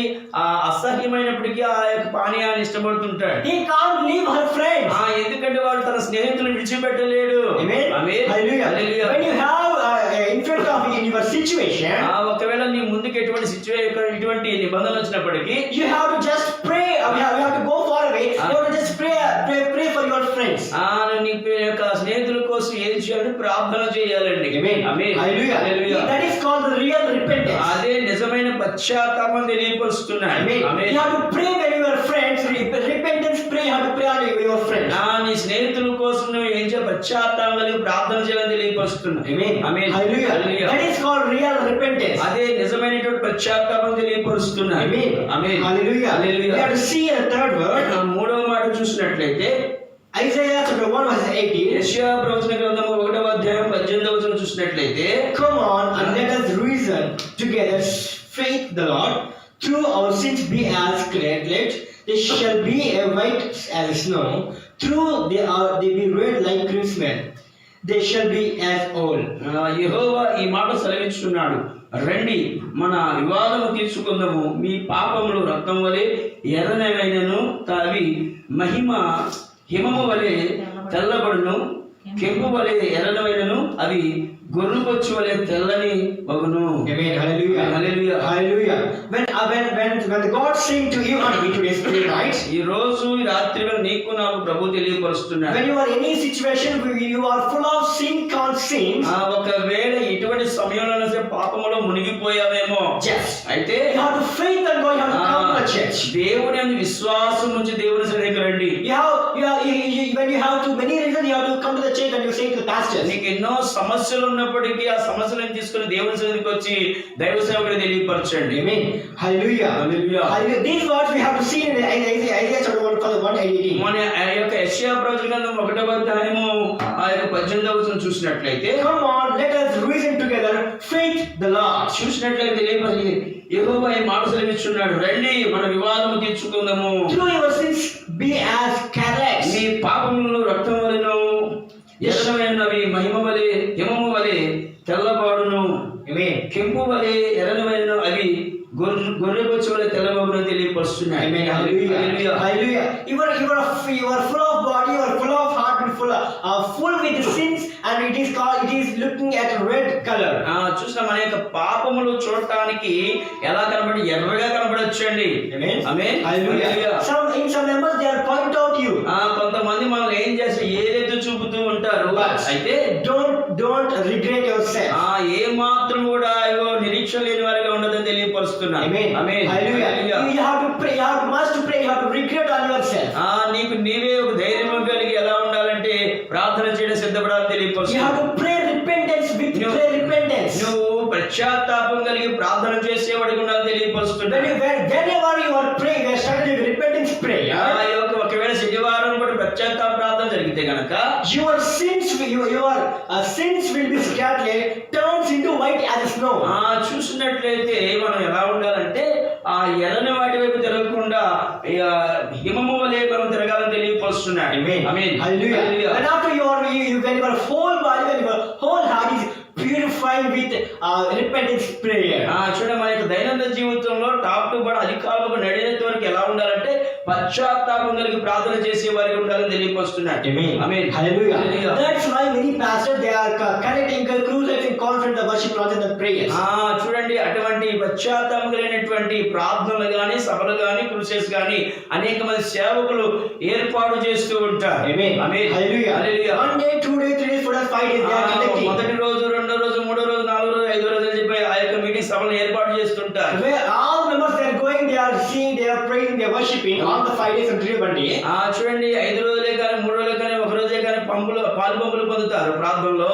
అసహ్యమైనప్పటికీ ఆ యొక్క పానీయాన్ని ఇష్టపడుతుంటాడు. He can't leave her friends. ఎందుకంటే వాడు తన స్నేహితులను విడిచిపెట్టలేడు. Amen. Amen. Hallelujah. Hallelujah. When you have in front of in your situation, ఒకవేళ నీ ముందుకు ఎటువంటి ఇటువంటి నిబంధనలు వచ్చినప్పటికీ you have to just pray. You have to go far away. You have to just pray for your friends. నీ యొక్క స్నేహితుల కోసం ఏం చేయాలంటే ప్రార్థన చేయాలండి. Amen. Amen. Hallelujah. Hallelujah. That is called the real repentance. అదే నిజమైన పశ్చాత్తాపం తెలియపరుస్తున్నాడు. Amen. Amen. You have to pray when you are friends. Repentance pray. You have to pray on your friends. నీ స్నేహితుల కోసం నువ్వు ఏం చేయాలి, పశ్చాత్తాపం కలిగి ప్రార్థన చేయాలని తెలియపరుస్తున్నా. Amen. Amen. Hallelujah. Hallelujah. That is called real repentance. అదే నిజమైనటువంటి పశ్చాత్తాపం తెలియపరుస్తున్నా. Amen. Amen. Hallelujah. Hallelujah. We have to see a third word. మూడవ మాట చూసినట్లయితే Isaiah chapter 1 verse 18. యెషయా ప్రవచన గ్రంథము 1వ అధ్యాయం 18వ వచనం చూసినట్లయితే, Come on and let us reason together. Faith the Lord. Through our sins be as scarlet, they shall be as white as snow. Through they be red like crimson, they shall be as wool. యెహోవా ఈ మాట సెలవిస్తున్నాడు, రండి మన వివాదము తీర్చుకుందాము. మీ పాపములు రక్తం వలె ఎర్రనైనను, అవి హిమము వలె తెల్లబడును, కెంపు వలె ఎర్రనైనను, అవి గొర్రెపొచ్చు వలె తెల్లని వగును. Amen. Hallelujah. Hallelujah. Hallelujah. When God saying to you and me today's night, ఈ రోజు ఈ రాత్రి వేళ నీకు నాకు ప్రభు తెలియపరుస్తున్నాడు. when you are in any situation where you are full of sin, can't sin, ఒకవేళ ఇటువంటి సమయంలో పాపములో మునిగిపోయావేమో, yes, అయితే you have to faith and go. You have to come to the church. దేవుని అందు విశ్వాసం నుంచి దేవుని సన్నిధికి రండి. When you have too many reasons, you have to come to the church and you say to the pastor. నీకు ఎన్నో సమస్యలు ఉన్నప్పటికీ ఆ సమస్యలను తీసుకుని దేవుని సన్నిధికి వచ్చి దైవ సేవకుడికి తెలియపరచండి. Amen. Hallelujah. Hallelujah. Hallelujah. These words we have to see in Isaiah chapter 1:18. మన ఆ యొక్క యెషయా ప్రవచన గ్రంథం 1వ అధ్యాయము ఆ యొక్క 18వ వచనం చూసినట్లయితే, Come on, let us reason together. Faith the Lord. చూసినట్లయితే తెలియపరిచి యెహోవా ఈ మాట సెలవిస్తున్నాడు, రండి మన వివాదము తీర్చుకుందాము. Through your sins be as scarlet. నీ పాపములను రక్తం వలెను, ఎర్రనైనవి హిమము వలె తెల్లబాడును. Amen. కెంపు వలె ఎర్రనైన అవి గొర్రెపొచ్చు వలె తెల్లబాడును తెలియపరుస్తున్నాయి. Amen. Hallelujah. Hallelujah. You are full of body, you are full of heart, and full with sins, and it is looking at a red color. చూసిన మన యొక్క పాపములు చూడటానికి ఎలా కనబడి ఎర్రగా కనబడొచ్చండి. Amen. Amen. Hallelujah. In some members they are point out you. కొంతమంది మనం ఏం చేస్తారు, ఏదైతే చూపుతూ ఉంటారు. But అయితే don't regret yourself. ఏ మాత్రం కూడా అయ్యో నిరీక్షణ లేని వారిగా ఉండదని తెలియపరుస్తున్నా. Amen. Amen. Hallelujah. Hallelujah. You have to pray. You have must to pray. You have to regret on yourself. నీకు నీవే ఒక ధైర్యం కలిగి ఎలా ఉండాలంటే ప్రార్థన చేయడం సిద్ధపడాలని You తెలియపరుస్తున్నా. have to pray repentance with pray repentance. నువ్వు పశ్చాత్తాపం కలిగి ప్రార్థన చేసేవాడిగా ఉండాలని తెలియపరుస్తున్నా. Whenever you are praying, you are starting with repentance prayer. ఒకవేళ శనివారం కూడా పశ్చాత్తాప ప్రార్థన జరిగితే గనక Your sins will be scattered, turns into white as snow. చూసినట్లయితే మనం ఎలా ఉండాలంటే ఆ ఎర్రని వాటి వైపు తిరగకుండా హిమము వలె మనం తిరగాలని తెలియపరుస్తున్నాడు. ఆమేన్. Hallelujah. Hallelujah. And after when your whole body, when your whole heart is purified with repentance prayer. చూడండి, మన యొక్క దైనందిన జీవితంలో టాప్ టు బాటం అధికారులకు నడిచేంత వరకు ఎలా ఉండాలంటే పశ్చాత్తాపం కలిగి ప్రార్థన చేసే వారికి ఉండాలని తెలియపరుస్తున్నాడు. ఆమేన్. Hallelujah. Hallelujah. That's why many pastors they are connecting conclusions and confident the worship rather than prayers. చూడండి, అటువంటి పశ్చాత్తాపం కలిగినటువంటి ప్రార్థనలు గాని సభలు గాని క్రూసెస్ గాని అనేక మంది సేవకులు ఏర్పాటు చేస్తూ ఉంటారు. Amen. Amen. Hallelujah. Hallelujah. 1 day, 2 days, 3 days, 4 days, 5 days they are conducting. మొదటి రోజు, రెండో రోజు, మూడో రోజు, నాలుగో రోజు, ఐదో రోజు అని చెప్పి ఆ యొక్క మీటింగ్ సభలు ఏర్పాటు చేస్తుంటారు. Where all members they are going, they are singing, they are praying, they are worshiping all the 5 days until one day. చూడండి, 5 రోజులే కానీ 3 రోజులే కానీ ఒక రోజే కానీ పాలు పంపులు పొందుతారు ప్రార్థనలో.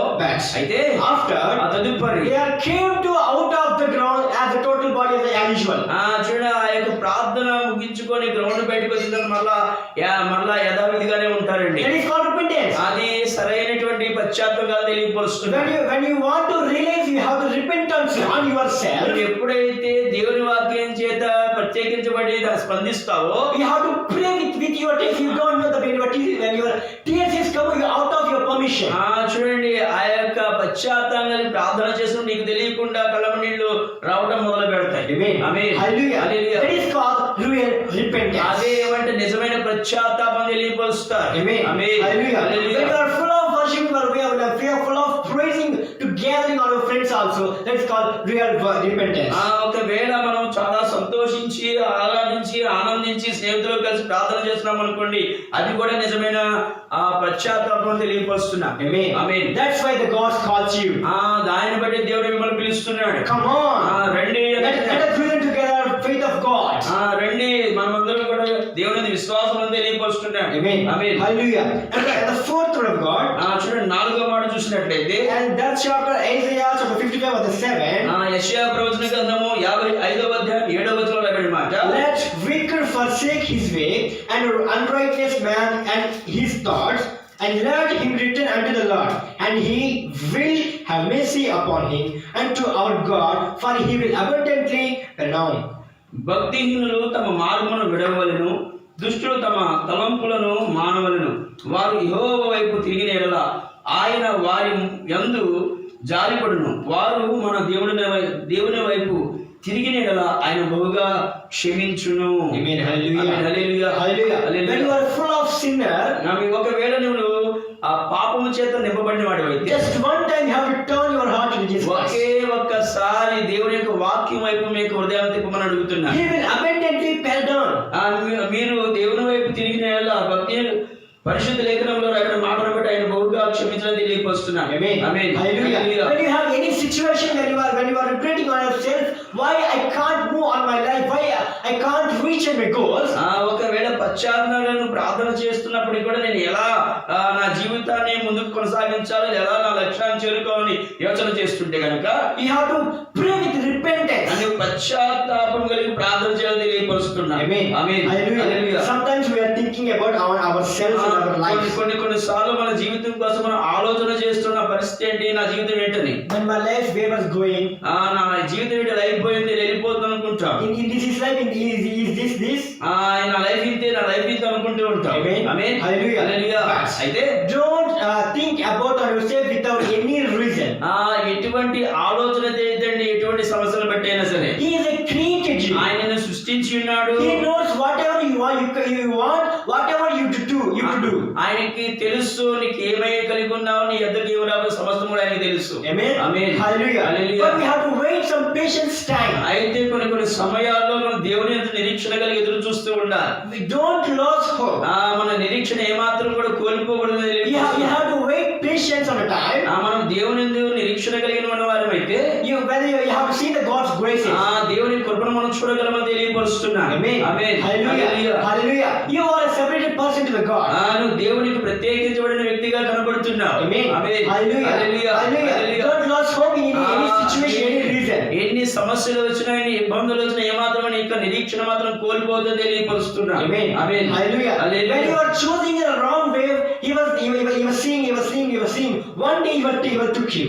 అయితే After తదుపరి they are came to out of the ground as the total body as usual. చూడండి, ఆ యొక్క ప్రార్థన ముగించుకొని గ్రౌండ్ బయటకు వచ్చిన మళ్ళా యథావిధిగానే ఉంటారండి. That is called repentance. అది సరైనటువంటి పశ్చాత్తాపం తెలియపరుస్తుంది. When you want to realize, you have to repentance on yourself. నువ్వు ఎప్పుడైతే దేవుని వాక్యం చేత ప్రత్యేకించబడి స్పందిస్తావో, You have to pray with your tears. You don't know when your tears is coming out of your permission. చూడండి, ఆ యొక్క పశ్చాత్తాపాన్ని ప్రార్థన చేసిన నీకు తెలియకుండా కళ్ళ నీళ్లు రావడం మొదలు పెడతాయి. ఆమేన్. Hallelujah. Hallelujah. That is called real repentance. అదే ఏమంటే నిజమైన పశ్చాత్తాపం తెలియపరుస్తారు. Amen. Amen. Hallelujah. Hallelujah. When you are full of worship, we are full of praising to gathering our friends also. That is called real repentance. ఒకవేళ మనం చాలా సంతోషించి ఆరాధించి ఆనందించి స్నేహితులు కలిసి ప్రార్థన చేస్తున్నాం అనుకోండి, అది కూడా నిజమైన పశ్చాత్తాపం తెలియపరుస్తున్నా. Amen. That's why the God calls you. దానిని బట్టి దేవుడు మిమ్మల్ని పిలుస్తున్నాడు. Come on. రండి. Let us reason together faith of God. రండి, మనమందరం కూడా దేవుని విశ్వాసం తెలియపరుస్తున్నాడు. Amen. Hallelujah. And the fourth word of God. చూడండి, 4వ మాట చూసినట్లయితే, And that chapter Isaiah chapter 55 verse 7. యెషయా ప్రవచన గ్రంథము 55వ అధ్యాయం 7వ వచనంలో రాయబడిన మాట, Let wicked forsake his way, and unrighteous man and his thoughts, and let him return unto the Lord, and he will have mercy upon him, and to our God, for he will abundantly renown. భక్తిహీనులు తమ మార్గమును విడవవలెను, దుష్టులు తమ తలంపులను మానవలెను. వారు యెహోవా వైపు తిరిగిన యెడల ఆయన వారి యందు జాలిపడును. వారు మన దేవుని వైపు తిరిగిన యెడల ఆయన బహుగా క్షమించును. Amen. Hallelujah. Amen. Hallelujah. Hallelujah. When you are full of sinner, ఒకవేళ నువ్వు ఆ పాపము చేత నింపబడిన వాడివైతే, just one time you have to turn your heart to Jesus Christ. ఒకే ఒక్కసారి దేవుని యొక్క వాక్యం వైపు మీకు హృదయం తిప్పమని అడుగుతున్నా. He will abundantly pardon. మీరు దేవుని వైపు తిరిగిన యెడల భక్తి పరిశుద్ధ లేఖనంలో రాయబడిన మాటను బట్టి ఆయన బహుగా క్షమించడం తెలియపరుస్తున్నా. Amen. Amen. Hallelujah. Hallelujah. When you have any situation when you are regretting on yourself, why I can't move on my life, why I can't reach my goals. ఒకవేళ పశ్చాత్తాపంలో ప్రార్థన చేస్తున్నప్పటికీ కూడా నేను ఎలా నా జీవితాన్ని ముందుకు కొనసాగించాలి, ఎలా నా లక్ష్యాన్ని చేరుకోవాలని యోచన చేస్తుంటే కనుక, you have to pray with repentance. అని పశ్చాత్తాపం కలిగి ప్రార్థన చేయాలని తెలియపరుస్తున్నా. Amen. Amen. Hallelujah. Hallelujah. Sometimes we are thinking about ourselves and our life. కొన్ని సార్లు మన జీవితం కోసం మనం ఆలోచన చేస్తున్న పరిస్థితి ఏంటి, నా జీవితం ఏంటని, When my life where was going, నా జీవితం ఏంటి, అయిపోయింది, నేను వెళ్ళిపోతాను అనుకుంటాం. in this is life, is this. నా లైఫ్ ఇంతే, నా లైఫ్ ఇంతే అనుకుంటూ ఉంటాం. Amen. ఆమేన్. Hallelujah. హల్లెలూయా. అయితే Don't think about yourself without any reason. ఎటువంటి ఆలోచన చేయదండి, ఎటువంటి సమస్యలు బట్టి అయినా సరే. He is a created you. ఆయనను సృష్టించి ఉన్నాడు. He knows whatever you want, whatever you do. ఆయనకి తెలుసు నీకు ఏమై కలిగి ఉన్నావు, నీ ఎద్దకు ఏమి రాబో సమస్తం కూడా ఆయనకి తెలుసు. Amen. Amen. Hallelujah. Hallelujah. But we have to wait some patience time. అయితే కొన్ని సమయాల్లో మనం దేవుని యందు నిరీక్షణ కలిగి ఎదురు చూస్తూ ఉండాలి. We don't lose hope. మన నిరీక్షణ ఏమాత్రం కూడా కోల్పోకూడదు. We have to wait patience on the time. మనం దేవుని యందు నిరీక్షణ కలిగిన వారమైతే చూసినట్లయితే whether you have to see the God's graces. ఆ దేవుని కృపను మనం చూడగలమని తెలియపరుస్తున్నా. Amen. Amen. Hallelujah. Hallelujah. You are a separated person to the God. నువ్వు దేవునికి ప్రత్యేకించబడిన వ్యక్తిగా కనబడుతున్నావు. Amen. Amen. Hallelujah. Hallelujah. Hallelujah. Hallelujah. Don't lose hope in any situation, any reason. ఎన్ని సమస్యలు వచ్చినా ఎన్ని ఇబ్బందులు వచ్చినా ఏమాత్రం నీ యొక్క నిరీక్షణ మాత్రం కోల్పోతుందని తెలియపరుస్తున్నా. Amen. Amen. Hallelujah. Hallelujah. When you are choosing the wrong way, he was seeing. One day he will took you.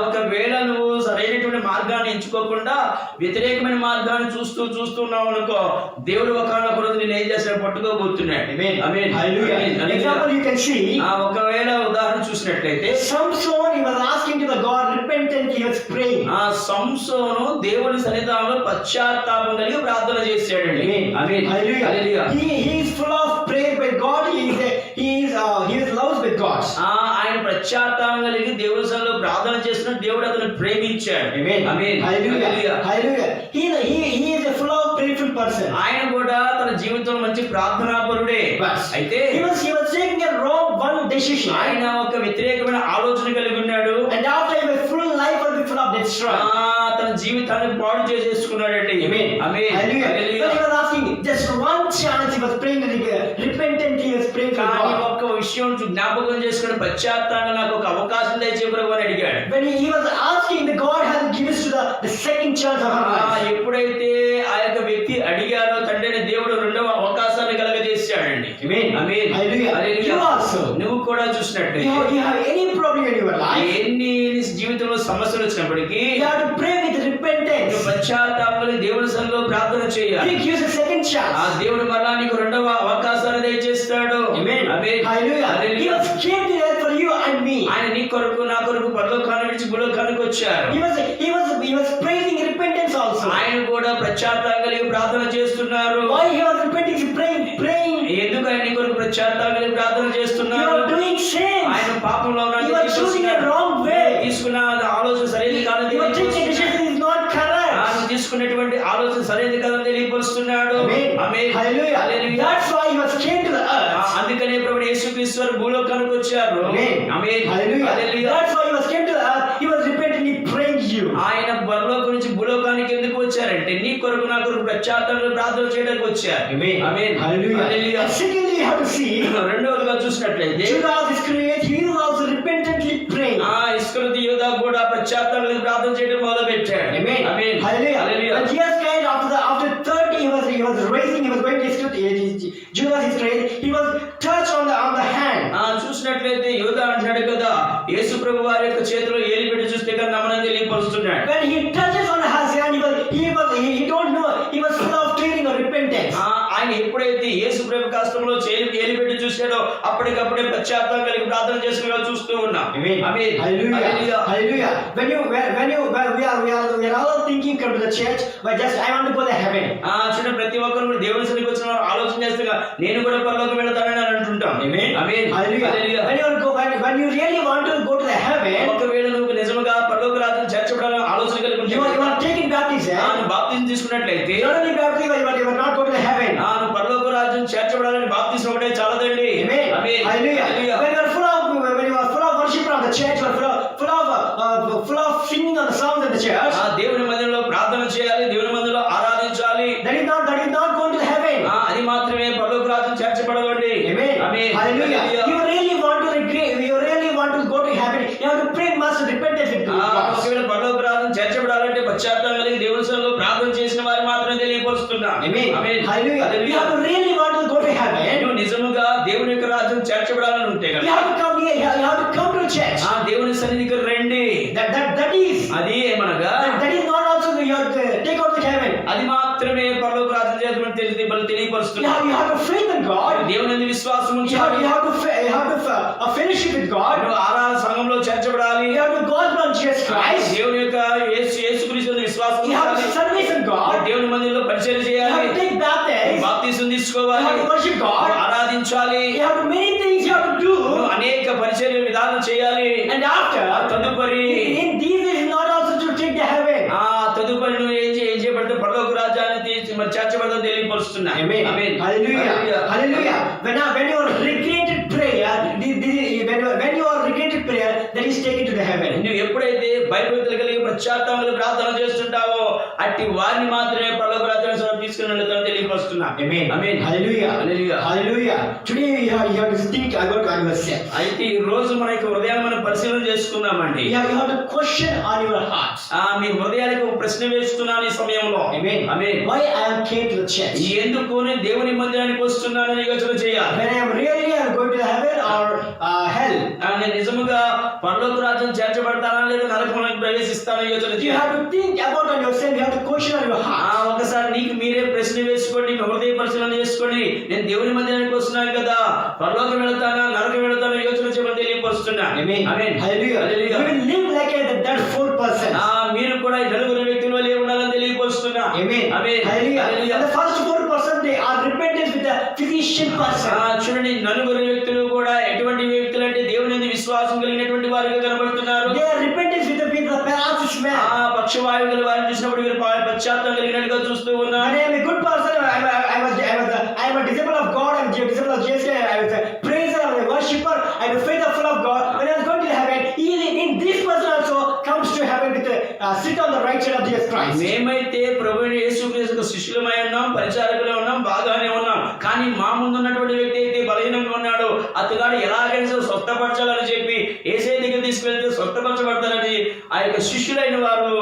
ఒకవేళ నువ్వు సరైనటువంటి మార్గాన్ని ఎంచుకోకుండా వ్యతిరేకమైన మార్గాన్ని చూస్తున్నావు అనుకో, దేవుడు ఒకనొక రోజు నేను ఏం చేస్తాడు పట్టుకోబోతున్నాడు. Amen. Amen. Hallelujah. Hallelujah. Example you can see. ఒకవేళ ఉదాహరణ చూసినట్లయితే Samson, he was asking to the God repentant, he was praying. సంసోను దేవుని సన్నిధానంలో పశ్చాత్తాపం కలిగి ప్రార్థన చేశాడండి. ఆమేన్. Hallelujah. Hallelujah. He is full of prayer with God. He is loved with God. ఆయన పశ్చాత్తాపం కలిగి దేవుని సన్నిధిలో ప్రార్థన చేస్తున్న దేవుడు అతను ప్రేమించాడు. Amen. Amen. Hallelujah. Hallelujah. Hallelujah. He is a full of prayerful person. ఆయన కూడా తన జీవితంలో మంచి ప్రార్థనాపరుడే. But అయితే he was taking a wrong one decision. ఆయన ఒక వ్యతిరేకమైన ఆలోచన కలిగి ఉన్నాడు. And after he was full life will be full of destroy. తన జీవితాన్ని పాడు చేసేసుకున్నాడండి. Amen. Amen. Hallelujah. Hallelujah. But he was asking just one chance. He was praying repentant. He was praying for కానీ God. ఒక్క విషయం జ్ఞాపకం చేసుకుని పశ్చాత్తాపంగా నాకు ఒక అవకాశం దయచే ప్రభు అని అడిగాడు. When he was asking, the God has given us to the second chance of our life. ఎప్పుడైతే ఆ యొక్క వ్యక్తి అడిగారో తండ్రి దేవుడు రెండవ అవకాశాన్ని కలగజేశాడండి. Amen. Amen. Hallelujah. Hallelujah. You also. నువ్వు కూడా చూసినట్లయితే You have any problem in your life, ఎన్ని జీవితంలో సమస్యలు వచ్చినప్పటికీ you have to pray with repentance. పశ్చాత్తాపంలో దేవుని సన్నిధిలో ప్రార్థన చేయాలి. He gives a second chance. దేవుడు మరలా నీకు రెండవ అవకాశాన్ని దయచేస్తాడు. Amen. Amen. Hallelujah. He hallelujah. was came to earth for you and me. ఆయన నీ కొరకు నా కొరకు పరలోకాన్ని విడిచి భూలోకానికి వచ్చారు. He was praising repentance also. ఆయన కూడా పశ్చాత్తాపం కలిగి ప్రార్థన చేస్తున్నారు. Why he was repenting? He praying. ఎందుకు ఆయన నీ కొరకు పశ్చాత్తాపం కలిగి ప్రార్థన You చేస్తున్నారు? are doing sins. ఆయన పాపంలో ఉన్నాడు. You are choosing a wrong way. తీసుకున్న ఆలోచన సరైనది కాదని Your taking decision is not correct. ఆయన తీసుకున్నటువంటి ఆలోచన సరైనది కాదని తెలియపరుస్తున్నాడు. Amen. Amen. Hallelujah. Hallelujah. That's why he was came to the earth. అందుకనే ప్రభువు యేసుక్రీస్తు వారు భూలోకానికి వచ్చారు. Amen. Amen. Hallelujah. Hallelujah. That's why he was came to the earth. He was repentantly praying you. ఆయన పరలోకం నుంచి భూలోకానికి ఎందుకు వచ్చారంటే నీ కొరకు నా కొరకు పశ్చాత్తాపంలో ప్రార్థన చేయడానికి వచ్చారు. ఆమేన్. Hallelujah. Hallelujah. And secondly, you have to see రెండవదిగా చూసినట్లయితే Judas Iscariot, he was also repentantly praying. ఇస్కరియోతు యూదా కూడా పశ్చాత్తాపంలో ప్రార్థన చేయడం మొదలు పెట్టాడు. Amen. Amen. Hallelujah. Hallelujah. And Jesus Christ, after 30, he was raising. He was going to Judas Iscariot. He was touched on the hand. చూసినట్లయితే యూదా అంటున్నాడు కదా, యేసు ప్రభు వారి యొక్క చేతిలో ఏలి పెట్టి చూస్తే కదా నమ్మని తెలియపరుస్తున్నాడు. When he touches on his hand, he don't know. He was full of tearing or repentance. ఆయన ఎప్పుడైతే యేసు ప్రభు కష్టంలో ఏలి పెట్టి చూశాడో అప్పటికప్పుడే పశ్చాత్తాపం కలిగి ప్రార్థన చేసుకుని చూస్తూ ఉన్నాం. ఆమేన్. Hallelujah. Hallelujah. We are all thinking, come to the church, but just I want to go to heaven. చూడండి, ప్రతి ఒక్కరు కూడా దేవుని సన్నిధికి వచ్చిన వారు ఆలోచన చేస్తుగా నేను కూడా పరలోకం వెళ్తానని అంటుంటాం. ఆమేన్. Hallelujah. Hallelujah. When you really want to go to the heaven, ఒకవేళ నువ్వు నిజంగా పరలోక రాజ్యం చేర్చబడాలని ఆలోచన కలిగి ఉంటే you are taking baptism. నువ్వు బాప్తిజం తీసుకున్నట్లయితే Not only baptism, you are not go to the heaven. నువ్వు పరలోక రాజ్యం చేర్చబడాలని బాప్తిజం ఒకటే చాలదండి. Amen. Amen. Hallelujah. Hallelujah. When you are full of worship of the church, you are full of singing on the songs of the church. దేవుని మందిరంలో ప్రార్థన చేయాలి, దేవుని మందిరంలో ఆరాధించాలి. That is not going to the heaven. అది మాత్రమే పరలోక రాజ్యం చేర్చబడవండి. Amen. Amen. Hallelujah. Hallelujah. You really want to go to heaven. You have to pray much repentance with God. ఒకవేళ పరలోక రాజ్యం చేర్చబడాలంటే పశ్చాత్తాపం కలిగి దేవుని సన్నిధిలో ప్రార్థన చేసిన వారు మాత్రమే తెలియపరుస్తున్నా. Amen. Amen. Hallelujah. You have to really want to go to heaven. నువ్వు నిజముగా దేవుని యొక్క రాజ్యం చేర్చబడాలని ఉంటే You కదా have to come here. You have to come to church. దేవుని సన్నిధికి రండి. That is. అది ఏమనగా That is not also you have to take out the heaven. అది మాత్రమే పరలోక రాజ్యం చేర్చమని తెలియపరుస్తున్నా. You have to faith in God. దేవుని యందు విశ్వాసం You ఉంచాలి. have to fellowship with God. నువ్వు ఆరాధన సంఘంలో చేర్చబడాలి. You have to go on Jesus Christ. దేవుని యొక్క యేసుక్రీస్తు యందు విశ్వాసం You have to ఉంచాలి. service in God. దేవుని మందిరంలో పరిచయం You చేయాలి. have to take baptism. బాప్తిసం You తీసుకోవాలి. have to worship God. ఆరాధించాలి. You have to many things you have to do. నువ్వు అనేక పరిచర్య విధానం చేయాలి. And after, తదుపరి in these is not also to take the heaven. తదుపరి నువ్వు ఏం చేయబడితే పరలోక రాజ్యాన్ని చేర్చబడదని తెలియపరుస్తున్నా. Amen. Amen. Hallelujah. Hallelujah. When you are regretted prayer, when you are regretted prayer, that is taken to the heaven. నువ్వు ఎప్పుడైతే భయభక్తులు కలిగి పశ్చాత్తాపంతో ప్రార్థన చేస్తుంటావో అట్టి వారిని మాత్రమే పరలోక రాజ్యానికి తీసుకుని వెళ్తారని తెలియపరుస్తున్నా. Amen. Amen. Hallelujah. Hallelujah. Hallelujah. Today you have to think about yourself. అయితే ఈ రోజు మన యొక్క హృదయాన్ని మనం పరిశీలన చేసుకుందామండి. You have to question on your hearts. మీ హృదయానికి ఒక ప్రశ్న వేస్తున్నాను ఈ సమయంలో. Amen. Amen. Why I am came to the church? ఎందుకు నేను దేవుని మందిరానికి వస్తున్నానని యోచన చేయాలి. When I am really going to heaven or hell? నేను నిజముగా పరలోక రాజ్యం చేర్చబడతానా లేదా నరకంలోకి ప్రవేశిస్తానా యోచన You చేయాలి. have to think about on yourself. You have to question on your heart. ఒకసారి నీకు మీరే ప్రశ్న వేసుకోండి, మీ హృదయ పరిశీలన చేసుకోండి. నేను దేవుని మందిరానికి వస్తున్నాను కదా, పరలోకం వెళతానా నరకం వెళతానా యోచన చేయమని తెలియపరుస్తున్నా. Amen. Amen. Hallelujah. Hallelujah. You will live like that four person. మీరు కూడా ఈ నలుగురు వ్యక్తుల వలె ఉండాలని తెలియపరుస్తున్నా. Amen. Amen. Hallelujah. Hallelujah. And the first 4% they are repentant with the physician person. చూడండి, నలుగురు వ్యక్తులు కూడా ఎటువంటి వ్యక్తులు అంటే దేవుని యందు విశ్వాసం కలిగినటువంటి వారుగా కనబడుతున్నారు. They are repentant with the paralysis man. పక్షవాయువుల వారిని చూసినప్పుడు వీరు పశ్చాత్తాపం కలిగినట్టుగా చూస్తూ ఉన్నారు. And I am a good person. I am a disciple of God. I am a disciple of Jesus. I am a praiser. I am a worshipper. I am a faithful of God. When I am going to heaven, in this person also comes to heaven with sit on the right side of Jesus Christ. మేమైతే ప్రభువైన యేసుక్రీస్తు శిష్యులమై ఉన్నాం, పరిచారకులై ఉన్నాం, బాగానే ఉన్నాం. కానీ మా ముందు ఉన్నటువంటి వ్యక్తి అయితే బలహీనంగా ఉన్నాడు. అతగాడు ఎలాగైనా స్వస్థపరచాలని చెప్పి యేసయ్య దగ్గర తీసుకెళ్తే స్వస్థపరచబడతారని ఆ యొక్క శిష్యులైన వారు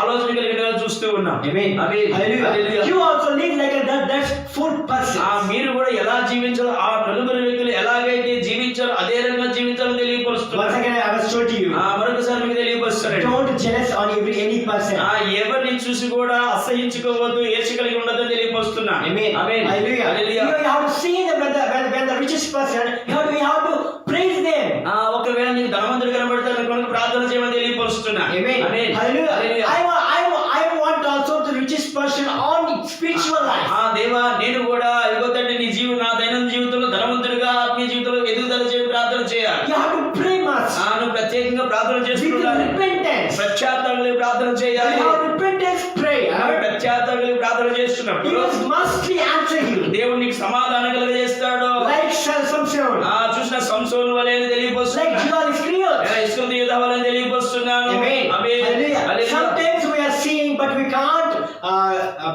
ఆలోచన కలిగినగా చూస్తూ ఉన్నాం. Amen. Hallelujah. You also live like that's full person. మీరు కూడా ఎలా జీవించాలో, ఆ నలుగురు వ్యక్తులు ఎలాగైతే జీవించాలో అదే రకంగా జీవించాలని తెలియపరుస్తున్నారు. Once again, I was told to you. మరొకసారి మీకు తెలియపరుస్తున్నాడు. Don't jealous on any person. ఎవరిని చూసి కూడా అసహించుకోవద్దు, ఏర్చి కలిగి ఉండదని తెలియపరుస్తున్నా. Amen. Amen. Hallelujah. Hallelujah. You have to see them when the richest person. You have to praise them. ఒకవేళ నీకు ధనవంతుడు కనబడతాడు కనుక ప్రార్థన చేయమని తెలియపరుస్తున్నా. Amen. Amen. Hallelujah. Hallelujah. I want also the richest person on spiritual life. దేవా, నేను కూడా ఇవ్వతండి నీ నా దైనందిన జీవితంలో ధనవంతుడిగా ఆత్మీయ జీవితంలో ఎదుగుదల చేసి ప్రార్థన చేయాలి. You have to pray much. నువ్వు ప్రత్యేకంగా ప్రార్థన With చేస్తున్నాను. repentance. పశ్చాత్తాపంతో ప్రార్థన చేయాలి. You have repentance prayer. పశ్చాత్తాపంతో ప్రార్థన చేస్తున్నప్పుడు He must answer you. దేవుడు నీకు సమాధానం కలుగజేస్తాడు. Like Samson. చూసిన సంసోను వలె Like తెలియపరుస్తున్నాను. Judas Iscariot. ఇస్కరియోతు యూదా వలె తెలియపరుస్తున్నాను. Amen. Amen. Hallelujah. Hallelujah. Sometimes we are seeing, but we can't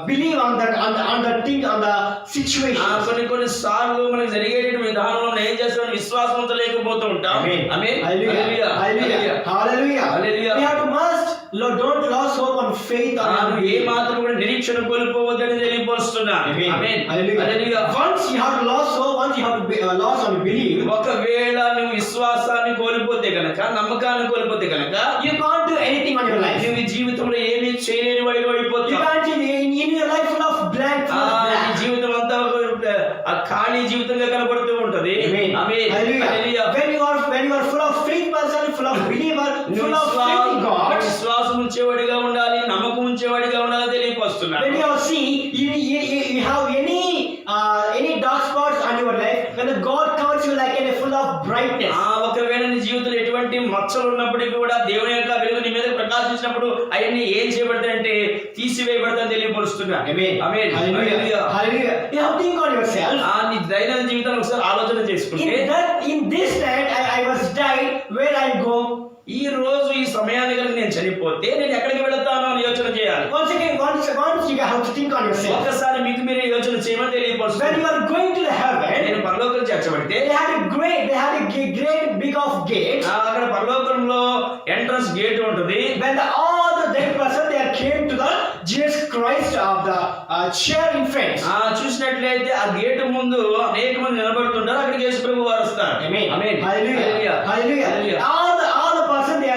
believe on the thing, on the situation. కొన్ని సార్లు మనకు జరిగేటువంటి విధానంలో ఏం చేస్తామని విశ్వాసంతో లేకపోతూ ఉంటాం. Amen. Amen. Hallelujah. Hallelujah. Hallelujah. Hallelujah. Hallelujah. We have to don't lose hope on faith. నువ్వు ఏ మాత్రం కూడా నిరీక్షణ కోల్పోవద్దని తెలియపరుస్తున్నా. Amen. Amen. Hallelujah. Hallelujah. Once you have lost hope, once you have lost on belief, ఒకవేళ నువ్వు విశ్వాసాన్ని కోల్పోతే గనక, నమ్మకాన్ని కోల్పోతే గనక, you can't do anything on your life. నువ్వు ఈ జీవితంలో ఏమీ చేయలేని వాడిగా You అయిపోతావు. can't in your life full of blank. నీ జీవితం అంతా ఆ ఖాళీ జీవితంగా కనబడుతూ ఉంటది. Amen. Amen. Hallelujah. Hallelujah. When you are full of faith person, full of believer, full of faith in God. విశ్వాసం ఉంచేవాడిగా ఉండాలి, నమ్మకం ఉంచేవాడిగా ఉండాలని తెలియపరుస్తున్నా. When you see you have any dark spots on your life, when the God covers you like in a full of brightness. ఒకవేళ నీ జీవితంలో ఎటువంటి మచ్చలు ఉన్నప్పటికీ కూడా దేవుని యొక్క వెలుగు నీ మీద ప్రకాశించినప్పుడు అవన్నీ ఏం చేయబడతాయంటే తీసివేయబడతాయని తెలియపరుస్తున్నా. Amen. Amen. Hallelujah. Hallelujah. You have to think on yourself. నీ దైనందిన జీవితాన్ని ఒకసారి ఆలోచన చేసుకుంటే, In this night I was died, where I go? ఈ రోజు ఈ సమయాన్ని కనుక నేను చనిపోతే నేను ఎక్కడికి వెళతాను అని యోచన చేయాలి. Once you have to think on yourself. ఒకసారి మీకు మీరే యోచన చేయమని తెలియపరుస్తున్నా. When you are going to the heaven, నేను పరలోకం చేర్చబడితే they had a great big of gate. అక్కడ పరలోకంలో ఎంట్రన్స్ గేట్ ఉంటుంది. When all the dead person they came to the Jesus Christ of the chair in front. చూసినట్లయితే ఆ gate ముందు అనేక మంది నిలబడుతుంటారు. అక్కడికి యేసు ప్రభు వారు వస్తారు. Amen. Amen. Hallelujah. Hallelujah. All the person they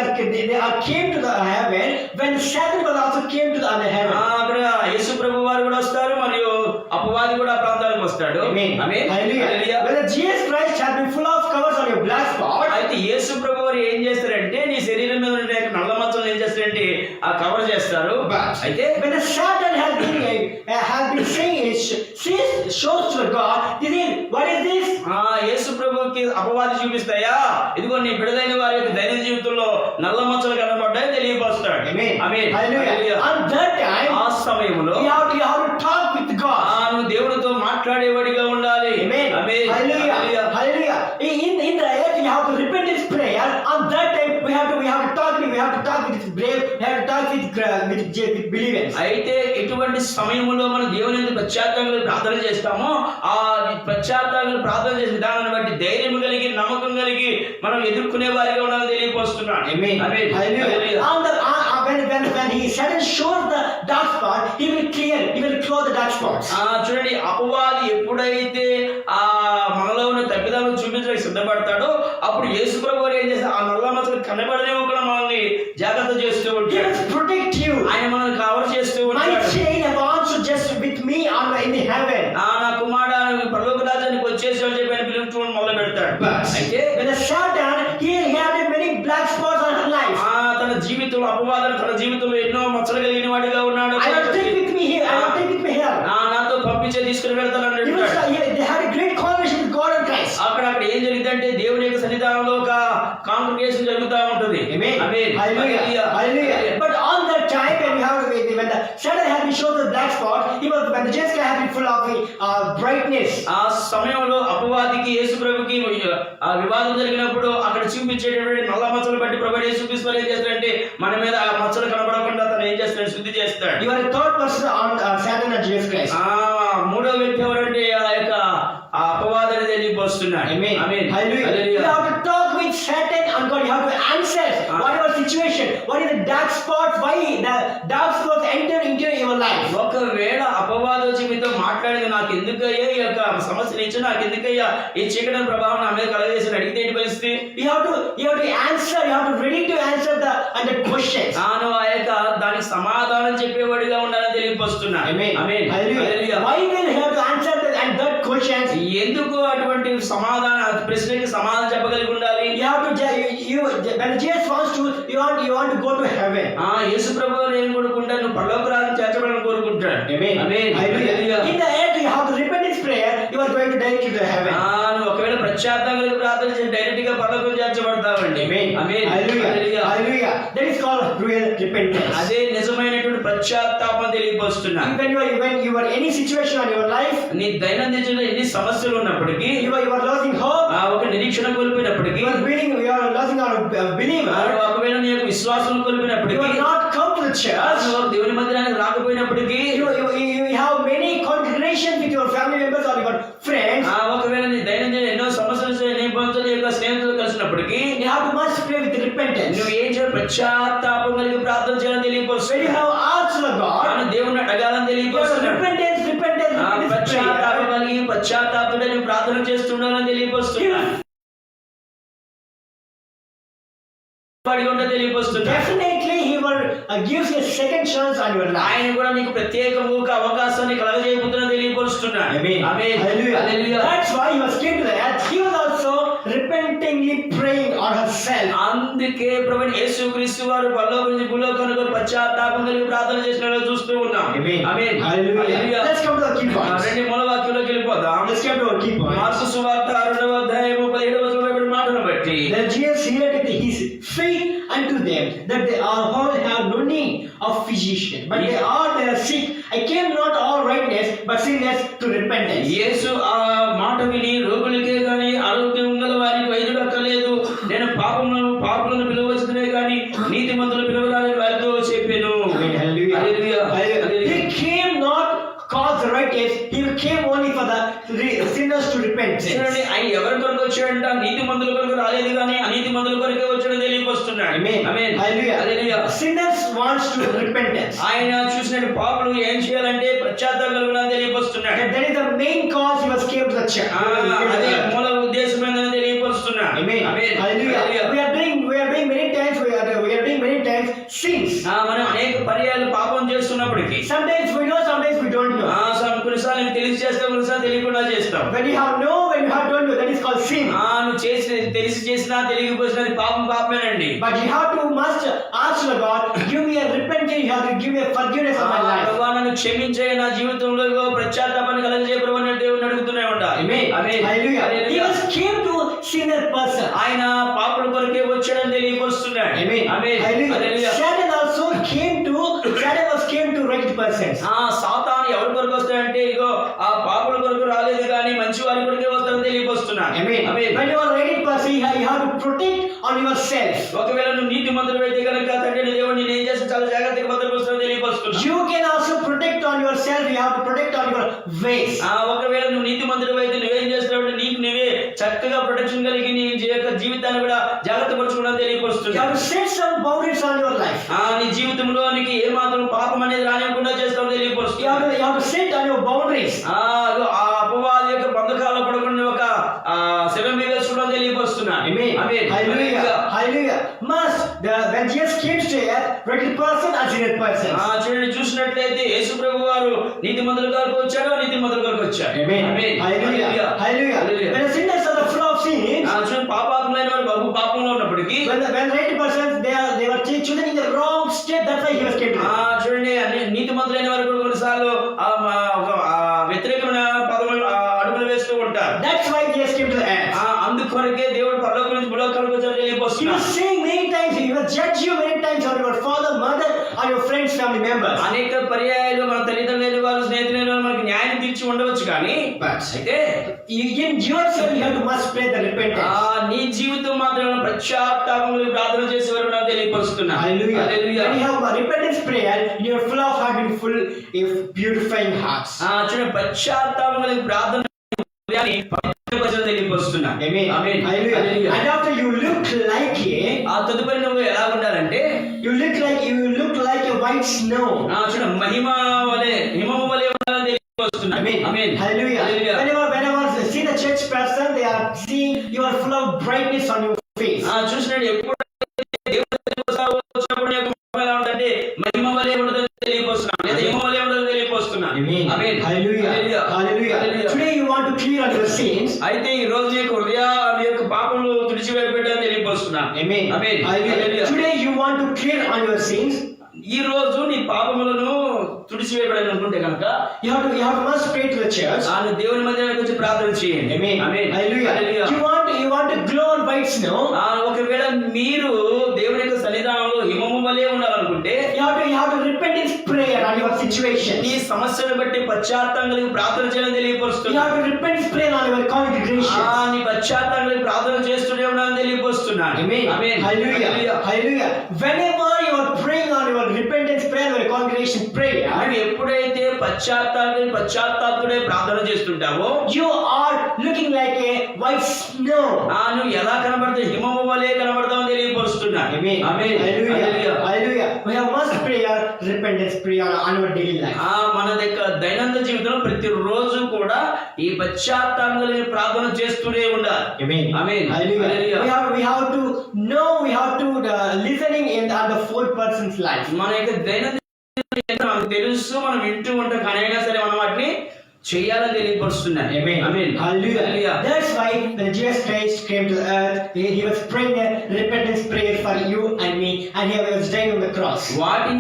came to the heaven. When Satan was also came to the heaven. అక్కడ యేసు ప్రభు వారు కూడా వస్తారు, మరియు అపవాది కూడా ఆ ప్రాంతానికి వస్తాడు. Amen. Amen. Hallelujah. Hallelujah. When Jesus Christ has been full of covers on your black spot. అయితే యేసు ప్రభు వారు ఏం చేస్తారంటే నీ శరీరం మీద ఉండే నల్ల మచ్చలను ఏం చేస్తారంటే ఆ కవర్ చేస్తారు. అయితే When the Satan has been saying shows to the God, what is this? యేసు ప్రభుకి అపవాది చూపిస్తాయా, ఇదిగో నీ బిడ్డలైన వారి యొక్క దైనందిన జీవితంలో నల్ల మచ్చలు కనబడ్డాయి తెలియపరుస్తాడు. Amen. Amen. Hallelujah. Hallelujah. On that time, ఆ సమయంలో you have to talk with God. నువ్వు దేవునితో మాట్లాడేవాడిగా ఉండాలి. Amen. Amen. Hallelujah. Hallelujah. Hallelujah. In the earth, you have to repentance prayer. On that time, we have to talk with with brave, we have to talk with believers. అయితే ఎటువంటి సమయంలో మనం దేవుని యందు పశ్చాత్తాపంగా ప్రార్థన చేస్తామో ఆ పశ్చాత్తాపంగా ప్రార్థన చేసే విధానాన్ని బట్టి ధైర్యం కలిగి నమ్మకం కలిగి మనం ఎదుర్కొనే వారిగా ఉండాలని తెలియపోస్తున్నాడు. Amen. Hallelujah. When he suddenly shows the dark spot, he will close the dark spots. చూడండి, అపవాది ఎప్పుడైతే ఆ మనలో ఉన్న తప్పిదాలను చూపించడానికి సిద్ధపడతాడో అప్పుడు యేసు ప్రభువు ఏం చేస్తారు, ఆ నల్ల మచ్చలు కనబడలేమో కూడా మనల్ని జాగ్రత్త చేస్తూ He ఉంటాడు. will protect you. ఆయన మనల్ని కవర్ చేస్తూ My ఉంటాడు. chain have also just with me in the heaven. నా కుమారుడు పరలోక రాజ్యానికి వచ్చేసి అని చెప్పి ఆయన పిలుపుకోవడం మొదలు పెడతాడు. అయితే When the Satan, he had many black spots on her life. తన జీవితంలో అపవాదం తన జీవితంలో ఎన్నో మచ్చలు కలిగిన వాడిగా ఉన్నాడు. I will take with me here. I will take with me here. నాతో పంపించే తీసుకుని వెళ్తాను They had a great conversation with God and Christ. అక్కడ ఏం జరిగిందంటే దేవుని యొక్క సన్నిధానంలో ఒక కాంగ్రిగేషన్ జరుగుతూ ఉంటుంది. Amen. Amen. Hallelujah. Hallelujah. But on that time when the Satan had been shown the black spot, when the Jessica had been full of brightness. ఆ సమయంలో అపవాదికి యేసు ప్రభుకి ఆ వివాదం జరిగినప్పుడు అక్కడ చూపించేటటువంటి నల్ల మచ్చలు బట్టి ప్రభు యేసు క్రీస్తు ఏం చేస్తాడంటే మన మీద ఆ మచ్చలు కనబడకుండా తను ఏం చేస్తాడు, శుద్ధి చేస్తాడు. You are a third person on Satan and Jesus Christ. మూడో వ్యక్తి ఎవరంటే ఆ యొక్క అపవాదాన్ని తెలియపోస్తున్నాడు. Amen. Amen. Hallelujah. You have to talk with Satan and God. You have to answer whatever situation, what is the dark spot, why the dark spots enter into your life. ఒకవేళ అపవాద జీవితం మాట్లాడింది, నాకు ఎందుకయ్యా ఈ యొక్క సమస్యలు ఇచ్చి, నాకు ఎందుకయ్యా ఈ చీకటి ప్రభావం నా మీద కలగజేసి అడిగితే ఏంటి పరిస్థితి? You have to answer. You have to ready to answer the questions. తాను ఆ యొక్క దానికి సమాధానం చెప్పేవాడిగా ఉండాలని తెలియపరుస్తున్నా. Amen. Amen. Hallelujah. Why will you have to answer that questions? ఎందుకు అటువంటి ప్రశ్నకి సమాధానం చెప్పగలిగి ఉండాలి? You have to when Jesus wants to, you want to go to heaven. యేసు ప్రభువు ఏం కోరుకుంటాడు? నువ్వు పరలోక రాజ్యం చేర్చబడాలని కోరుకుంటాడు. Amen. Amen. Hallelujah. In the end, you have to repentance prayer. You are going to direct to the heaven. నువ్వు ఒకవేళ పశ్చాత్తాపం కలిగి ప్రార్థన చేసి డైరెక్ట్ గా పరలోకం చేర్చబడతావండి. Amen. Amen. Hallelujah. Hallelujah. That is called real repentance. అదే నిజమైనటువంటి పశ్చాత్తాపం తెలియపరుస్తున్నా. When you are any situation in your life, నీ దైనందిన జీవితంలో ఎన్ని సమస్యలు ఉన్నప్పటికీ, you are losing hope, ఒక నిరీక్షణ కోల్పోయినప్పటికీ, you are losing our believer, ఒకవేళ నీ యొక్క విశ్వాసం కోల్పోయినప్పటికీ, you are not come to the church, దేవుని మందిరానికి రాకపోయినప్పటికీ, you have many congregations with your family members or your friends, ఒకవేళ నీ దైనందిన ఎన్నో సమస్యలు నీ యొక్క స్నేహితులు కలిసినప్పటికీ, you have to must pray with repentance. నువ్వు ఏం చేయాలి? పశ్చాత్తాపం కలిగి ప్రార్థన చేయాలని తెలియపరుస్తుంది. When you have asked the God, దేవుని అడగాలని తెలియపరుస్తున్నాడు. repentance, పశ్చాత్తాపం కలిగి పశ్చాత్తాపంతో నువ్వు ప్రార్థన చేస్తుండాలని తెలియపరుస్తున్నాడు. Definitely he will gives you a second chance on your life. ఆయన కూడా నీకు ప్రత్యేకముగా అవకాశాన్ని కలగజేయబోతున్నా తెలియపరుస్తున్నాడు. Amen. Amen. Hallelujah. That's why he was came to the earth. He was also repentingly praying on herself. అందుకే ప్రభువైన యేసుక్రీస్తు వారు పరలోకం నుంచి భూలోకానికి పశ్చాత్తాపం కలిగి ప్రార్థన చేసినట్టు చూస్తూ ఉన్నాం. Amen. Amen. Hallelujah. Let's come to the key points. రెండు మూల వాక్యంలోకి వెళ్ళిపోదాం. Let's come to our key points. Mark సువార్త 2వ అధ్యాయము 17వ వచనంలో మాటను బట్టి, Then Jesus healed his faith unto them that they are all have no need of physician, but they are sick. I came not all rightness, but sinners to repentance. యేసు ఆ మాట విని రోగులకే గాని ఆరోగ్యం గల వారికి వైద్యుడు అక్కర్లేదు, నేను పాపులను పిలవచ్చునే గాని నీతిమంతులను పిలవరాని వారితో చెప్పాను. He came not cause the righteous, he came only for the sinners to repent. చూడండి, ఆయన ఎవరి కొరకు వచ్చాడంట? నీతిమంతుల కొరకు రాలేదు కానీ అనీతిమంతుల కొరకే వచ్చాడని తెలియపరుస్తున్నాడు. Amen. Hallelujah. Sinners wants to repentance. ఆయన చూసినట్టు పాపులు ఏం చేయాలంటే పశ్చాత్తాపం కలగాలని తెలియపరుస్తున్నాడు. That is the main cause he was came to the church. అదే మూల ఉద్దేశం ఏంటని తెలియపరుస్తున్నాడు. Hallelujah. We are doing many times sins. మనం అనేక పర్యాలు పాపం చేస్తున్నప్పటికీ, Sometimes we know, sometimes we don't know. కొన్నిసార్లు తెలిసి చేస్తాం, కొన్నిసార్లు తెలియకుండా చేస్తాం. When you have don't know, that is called sin. నువ్వు తెలిసి చేసినా తెలియకపోయినా అది పాపమేనండి. But you have to must ask the God, give me a repentance, you have to give me a forgiveness of my life. ప్రభువా నన్ను క్షమించే, నా జీవితంలో పశ్చాత్తాపాన్ని కలగజేయ ప్రభువా అని దేవుని అడుగుతూనే ఉండాలి. Hallelujah. He was came to sinner person. ఆయన పాపుల కొరకే వచ్చాడని తెలియపరుస్తున్నాడు. Hallelujah. Satan also came to right persons. సాతాను ఎవరి కొరకు వస్తాడంటే ఇగో ఆ పాపుల కొరకు రాలేదు కానీ మంచి వారి కొరకే వస్తాడని తెలియపరుస్తున్నాడు. When you are right person, you have to protect on yourself. ఒకవేళ నువ్వు నీతిమంతుడు అయితే కనుక తండ్రి దేవుడు ways. ఒకవేళ నువ్వు నీతిమంతుడు అయితే నువ్వేం చేస్తున్నావు, నీకు నువ్వే చక్కగా ప్రొటెక్షన్ కలిగి నీ జీవితాన్ని కూడా జాగ్రత్త పరచుకోవడం You తెలియపరుస్తుంది. have to set some boundaries on your life. నీ జీవితంలో నీకు ఏ మాత్రం పాపం అనేది రానివ్వకుండా చేస్తావు తెలియపరుస్తుంది. You have to set on your boundaries. ఆ అపవాది యొక్క బంధకాల్లో పడకుండా ఒక శివం వేసుకోవడం తెలియపరుస్తున్నాను. Amen. Hallelujah. Hallelujah. When Jesus came to earth, wicked person and sinner person. చూడండి, చూసినట్లయితే యేసు ప్రభు వారు నీతిమంతుల కొరకు వచ్చాడు, నీతిమంతుల కొరకు వచ్చాడు. Amen. Hallelujah. Hallelujah. When the sinners are full of sin, చూడండి, పాపాత్ములైన వారు బహు పాపంలో ఉన్నప్పటికీ when right persons they were chosen in the wrong step, that's why he was came to earth. చూడండి, నీతిమంతులైన వారు కూడా కొన్నిసార్లు వ్యతిరేకమైన అడుగులు వేస్తూ ఉంటారు. That's why Jesus came to the earth. అందుకొరకే దేవుడు పరలోకం నుంచి భూలోకానికి వచ్చాడు He తెలియపరుస్తున్నాడు. was saying many times, he will judge you many times on your father, mother, or your friends, family members. అనేక పర్యాయాలు మన తల్లిదండ్రులైన వారు, స్నేహితులైన వారు మనకి న్యాయం తీర్చి ఉండవచ్చు, కానీ అయితే In yourself, you have to must pray the repentance. నీ జీవితం మాత్రం పశ్చాత్తాపములు ప్రార్థన చేసేవారు నాకు తెలియపరుస్తున్నా. Hallelujah. Hallelujah. When you have a repentance prayer, you are full of heart and full of beautifying hearts. చూడండి, పశ్చాత్తాపములు ప్రార్థన తెలియపరుస్తున్నా. Amen. Amen. Hallelujah. Hallelujah. And after you look like తదుపరి నువ్వు ఎలా ఉండాలంటే you look like a white snow. చూడండి, హిమము వలె ఉండాలని తెలియపరుస్తున్నా. ఆమేన్. Hallelujah. Hallelujah. Whenever see the church person, they are seeing you are full of brightness on your face. చూసినట్టు ఎప్పుడు వచ్చినప్పుడు ఎలా ఉందంటే మహిమ వలె ఉండదని తెలియపరుస్తున్నాను, లేదా హిమ వలె ఉండదని తెలియపరుస్తున్నాను. Amen. Hallelujah. Hallelujah. Today you want to clear on your sins. అయితే ఈ రోజు నీ యొక్క పాపములు తుడిచివేయబడ్డాయని తెలియపరుస్తున్నాను. Amen. Amen. Hallelujah. Today you want to clear on your sins. ఈ రోజు నీ పాపములను తుడిచివేయబడాలని అనుకుంటే కనుక You have to must pray to the church. దేవుని మధ్య వచ్చి ప్రార్థన చేయండి. Amen. Amen. Hallelujah. Hallelujah. You want to glow on white snow. ఒకవేళ మీరు దేవుని యొక్క సన్నిధానంలో హిమము వలె ఉండాలనుకుంటే You have to repentance prayer on your situation. నీ సమస్యను బట్టి పశ్చాత్తాపం కలిగి ప్రార్థన చేయడం తెలియపరుస్తున్నా. You have to repentance prayer on your congregation. నీ పశ్చాత్తాపం కలిగి ప్రార్థన చేస్తూనే ఉండాలని తెలియపరుస్తున్నాను. Amen. Amen. Hallelujah. Hallelujah. Whenever you are praying on your repentance prayer, your congregation prayer, నువ్వు ఎప్పుడైతే పశ్చాత్తాపుడే ప్రార్థన చేస్తుంటావో you are looking like a white snow. నువ్వు ఎలా కనబడతావు, హిమము వలె కనబడతావు తెలియపరుస్తున్నా. Amen. Amen. Hallelujah. Hallelujah. Hallelujah. We have must prayer, repentance prayer on our daily life. మన దగ్గర దైనందిన జీవితంలో ప్రతిరోజు కూడా ఈ పశ్చాత్తాపం కలిగిన ప్రార్థన చేస్తూనే ఉండాలి. Amen. Amen. Hallelujah. Hallelujah. We have to know, we have to listening in the fourth person's life. మన యొక్క దైనందిన మనకు తెలుసు, మనం వింటూ ఉంటాం, కానీ అయినా సరే మనం వాటిని చేయాలని తెలియపరుస్తున్నా. Amen. Amen. Hallelujah. Hallelujah. That's why when Jesus Christ came to the earth, he was praying a repentance prayer for you and me, and he was dying on the cross. వాటి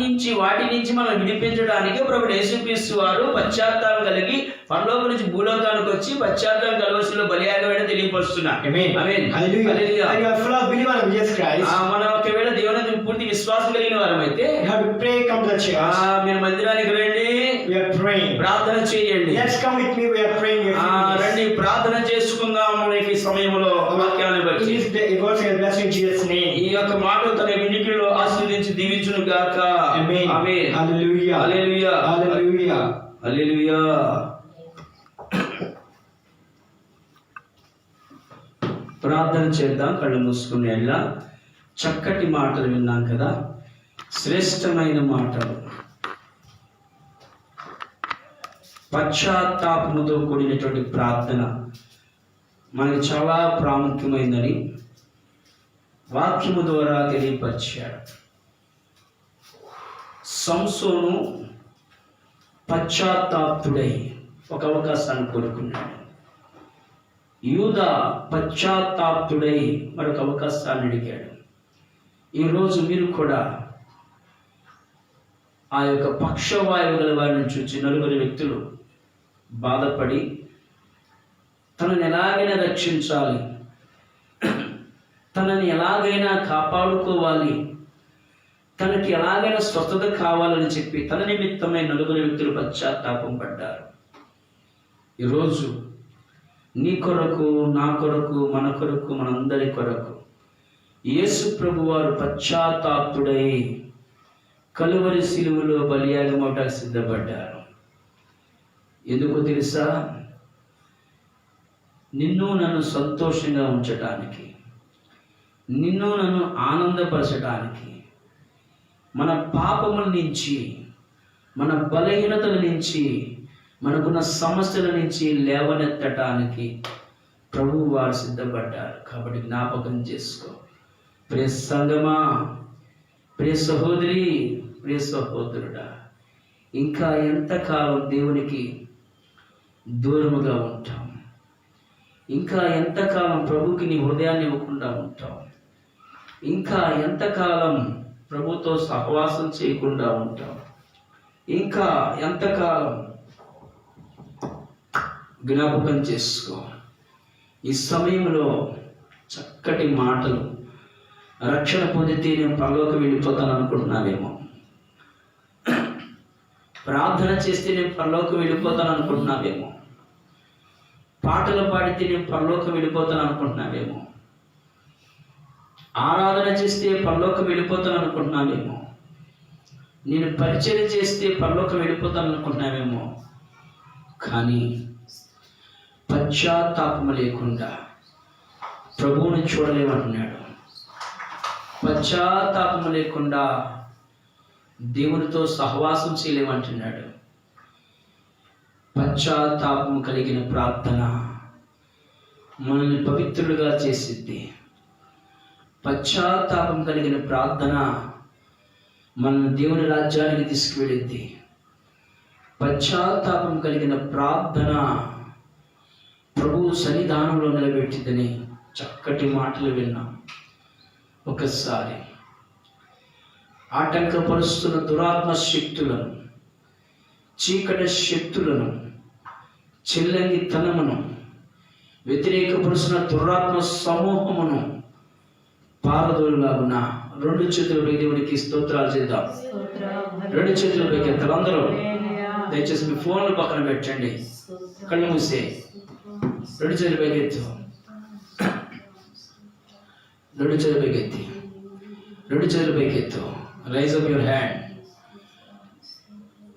నుంచి మనం విడిపించడానికి ప్రభు యేసుక్రీస్తు వారు పశ్చాత్తాపం కలిగి పరలోకం నుంచి భూలోకానికి వచ్చి పశ్చాత్తాపం కలవలసిన బలియాగమని తెలియపరుస్తున్నా. Amen. Amen. Hallelujah. Hallelujah. And you are full of believer of Jesus Christ. మనం ఒకవేళ దేవుని పూర్తి విశ్వాసం కలిగిన వారమైతే You have to pray, come to the church. మీరు మందిరానికి రండి, We are praying. ప్రార్థన చేయండి. Let's come with me, we are praying. రండి, ప్రార్థన చేసుకుందాం. మనకి సమయంలో వాక్యాన్ని బట్టి It is the God has blessed in Jesus' name. ఈ యొక్క మాట తన వినికిడిలో ఆశీర్వదించి దీవించును గాక. Amen. ఆమేన్. Hallelujah. హల్లెలూయా. Hallelujah. హల్లెలూయా. ప్రార్థన చేద్దాం. కళ్ళు మూసుకుని వెళ్ళా. చక్కటి మాటలు విన్నాం కదా, శ్రేష్టమైన మాటలు. పశ్చాత్తాపముతో కూడినటువంటి ప్రార్థన మనకి చాలా ప్రాముఖ్యమైందని వాక్యము ద్వారా తెలియపరిచాడు. సంసోను పశ్చాత్తాపుడై ఒక అవకాశాన్ని కోరుకున్నాడు. యూదా పశ్చాత్తాపుడై మరొక అవకాశాన్ని అడిగాడు. ఈరోజు మీరు కూడా ఆ యొక్క పక్షవాయువు గల వారిని చూచి నలుగురు వ్యక్తులు బాధపడి తనని ఎలాగైనా రక్షించాలి, తనని ఎలాగైనా కాపాడుకోవాలి, తనకి ఎలాగైనా స్వస్థత కావాలని చెప్పి తన నిమిత్తమై నలుగురు వ్యక్తులు పశ్చాత్తాపం పడ్డారు. ఈరోజు నీ కొరకు, నా కొరకు, మన కొరకు, మనందరి కొరకు యేసు ప్రభు వారు పశ్చాత్తాపుడై కలువరి శిలువలో బలియాగమవటానికి సిద్ధపడ్డారు. ఎందుకో తెలుసా? నిన్ను నన్ను సంతోషంగా ఉంచటానికి, నిన్ను నన్ను ఆనందపరచటానికి, మన పాపముల నుంచి, మన బలహీనతల నుంచి, మనకున్న సమస్యల నుంచి లేవనెత్తటానికి ప్రభువు వారు సిద్ధపడ్డారు. కాబట్టి జ్ఞాపకం చేసుకో ప్రియ సంగమా, ప్రియ సహోదరి, ప్రియ సహోదరుడా, ఇంకా ఎంతకాలం దేవునికి దూరముగా ఉంటాం? ఇంకా ఎంతకాలం ప్రభుకి నీ హృదయాన్ని ఇవ్వకుండా ఉంటాం? ఇంకా ఎంతకాలం ప్రభుతో సహవాసం చేయకుండా ఉంటాం? ఇంకా ఎంతకాలం? జ్ఞాపకం చేసుకో. ఈ సమయంలో చక్కటి మాటలు, రక్షణ పొందితే నేను పరలోకి వెళ్ళిపోతాను అనుకుంటున్నావేమో, ప్రార్థన చేస్తే నేను పరలోకి వెళ్ళిపోతాను అనుకుంటున్నావేమో, పాటలు పాడితే నేను పరలోకి వెళ్ళిపోతాను అనుకుంటున్నావేమో, ఆరాధన చేస్తే పరలోకి వెళ్ళిపోతాను అనుకుంటున్నావేమో, నేను పరిచయం చేస్తే పరలోకి వెళ్ళిపోతాను అనుకుంటున్నావేమో. కానీ పశ్చాత్తాపం లేకుండా ప్రభువుని చూడలేమంటున్నాడు. పశ్చాత్తాపం లేకుండా దేవునితో సహవాసం చేయలేమంటున్నాడు. పశ్చాత్తాపం కలిగిన ప్రార్థన మనల్ని పవిత్రులుగా చేసిద్ది. పశ్చాత్తాపం కలిగిన ప్రార్థన మనల్ని దేవుని రాజ్యానికి తీసుకువెళ్ళిద్ది. పశ్చాత్తాపం కలిగిన ప్రార్థన ప్రభువు సన్నిధానంలో నిలబెట్టిందని చక్కటి మాటలు విన్నాం. ఒకసారి ఆటంకపరుస్తున్న దురాత్మ శక్తులను, చీకటి శక్తులను, చిల్లంగితనమును, వ్యతిరేకపరుస్తున్న దురాత్మ సమూహమును పారదోలులాగున రెండు చేతులపై దేవుడికి స్తోత్రాలు చేద్దాం. రెండు చేతులపైకి ఎత్తారు అందరూ. దయచేసి మీ ఫోన్లు పక్కన పెట్టండి, కళ్ళు మూసే రెండు చేతులపైకి ఎత్తు. రెండు చేతులపైకి ఎత్తి, రెండు చేతులపైకి ఎత్తు. Raise up your hand.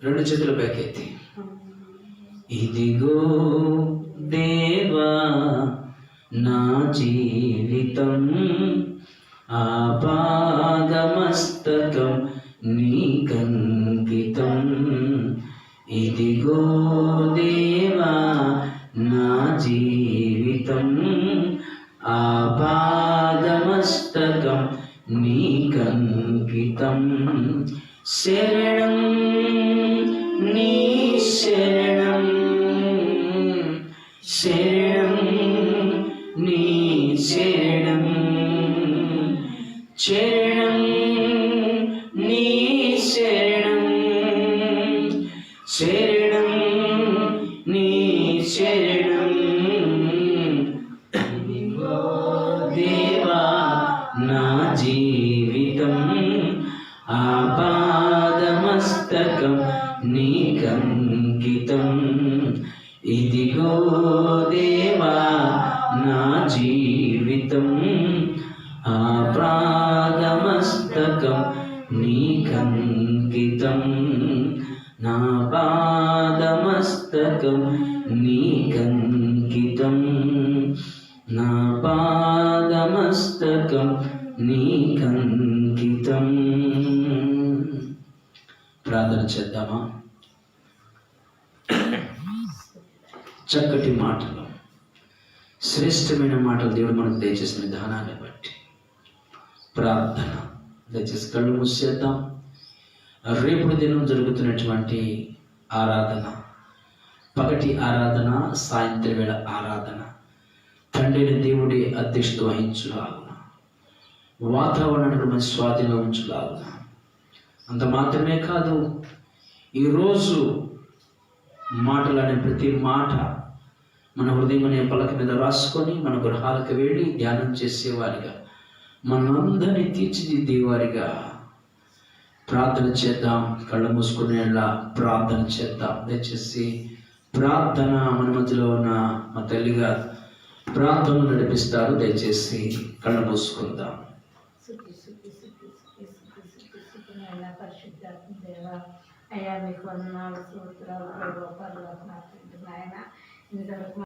రెండు చేతులపైకి ఎత్తి, ఇదిగో దేవా నా జీవితం, ఆపాదమస్తకం నీకంకితం. ఇదిగో దేవా నా జీవితం, ఆపాదమస్తకం నీకంకితం. శరణం నీ శరణం, శరణం నీ శరణం, శరణం నీ శరణం, శరణం నీ శరణం. దేవా నా జీవితం, ఆపాదమస్తకం నీకంకితం. ఇదిగో దేవా నా జీవితం, ఆపాదమస్తకం నీకంకితం. నా పాదమస్తకం నీకంకితం, నా పాదమస్తకం నీకంకితం. ప్రార్థన చేద్దామా? చక్కటి మాటలు, శ్రేష్టమైన మాటలు దేవుడు మనకు దయచేసిన విధానాన్ని బట్టి ప్రార్థన. దయచేసి కళ్ళు మూసేద్దాం. రేపు దినం జరుగుతున్నటువంటి ఆరాధన, పగటి ఆరాధన, సాయంత్రం వేళ ఆరాధన తండ్రిని దేవుడి అధ్యక్షత వహించులాగున, వాతావరణానికి మంచి స్వాధీనం ఉంచులాగున. అంత మాత్రమే కాదు, ఈరోజు మాటలనే ప్రతి మాట మన హృదయం అనే పలక మీద రాసుకొని మన గృహాలకు వెళ్ళి ధ్యానం చేసేవారిగా, మనందరినీ తీర్చిదిద్దేవారిగా ప్రార్థన చేద్దాం. కళ్ళు మూసుకునేలా ప్రార్థన చేద్దాం. దయచేసి ప్రార్థన మన మధ్యలో ఉన్న మా తల్లిగా ప్రార్థన నడిపిస్తారు. దయచేసి కళ్ళు మూసుకుందాం. అయ్యా మీకు వందనాలు స్తోత్రాలు ప్రభు పరలోకనాథుడు నాయన ఇంతవరకు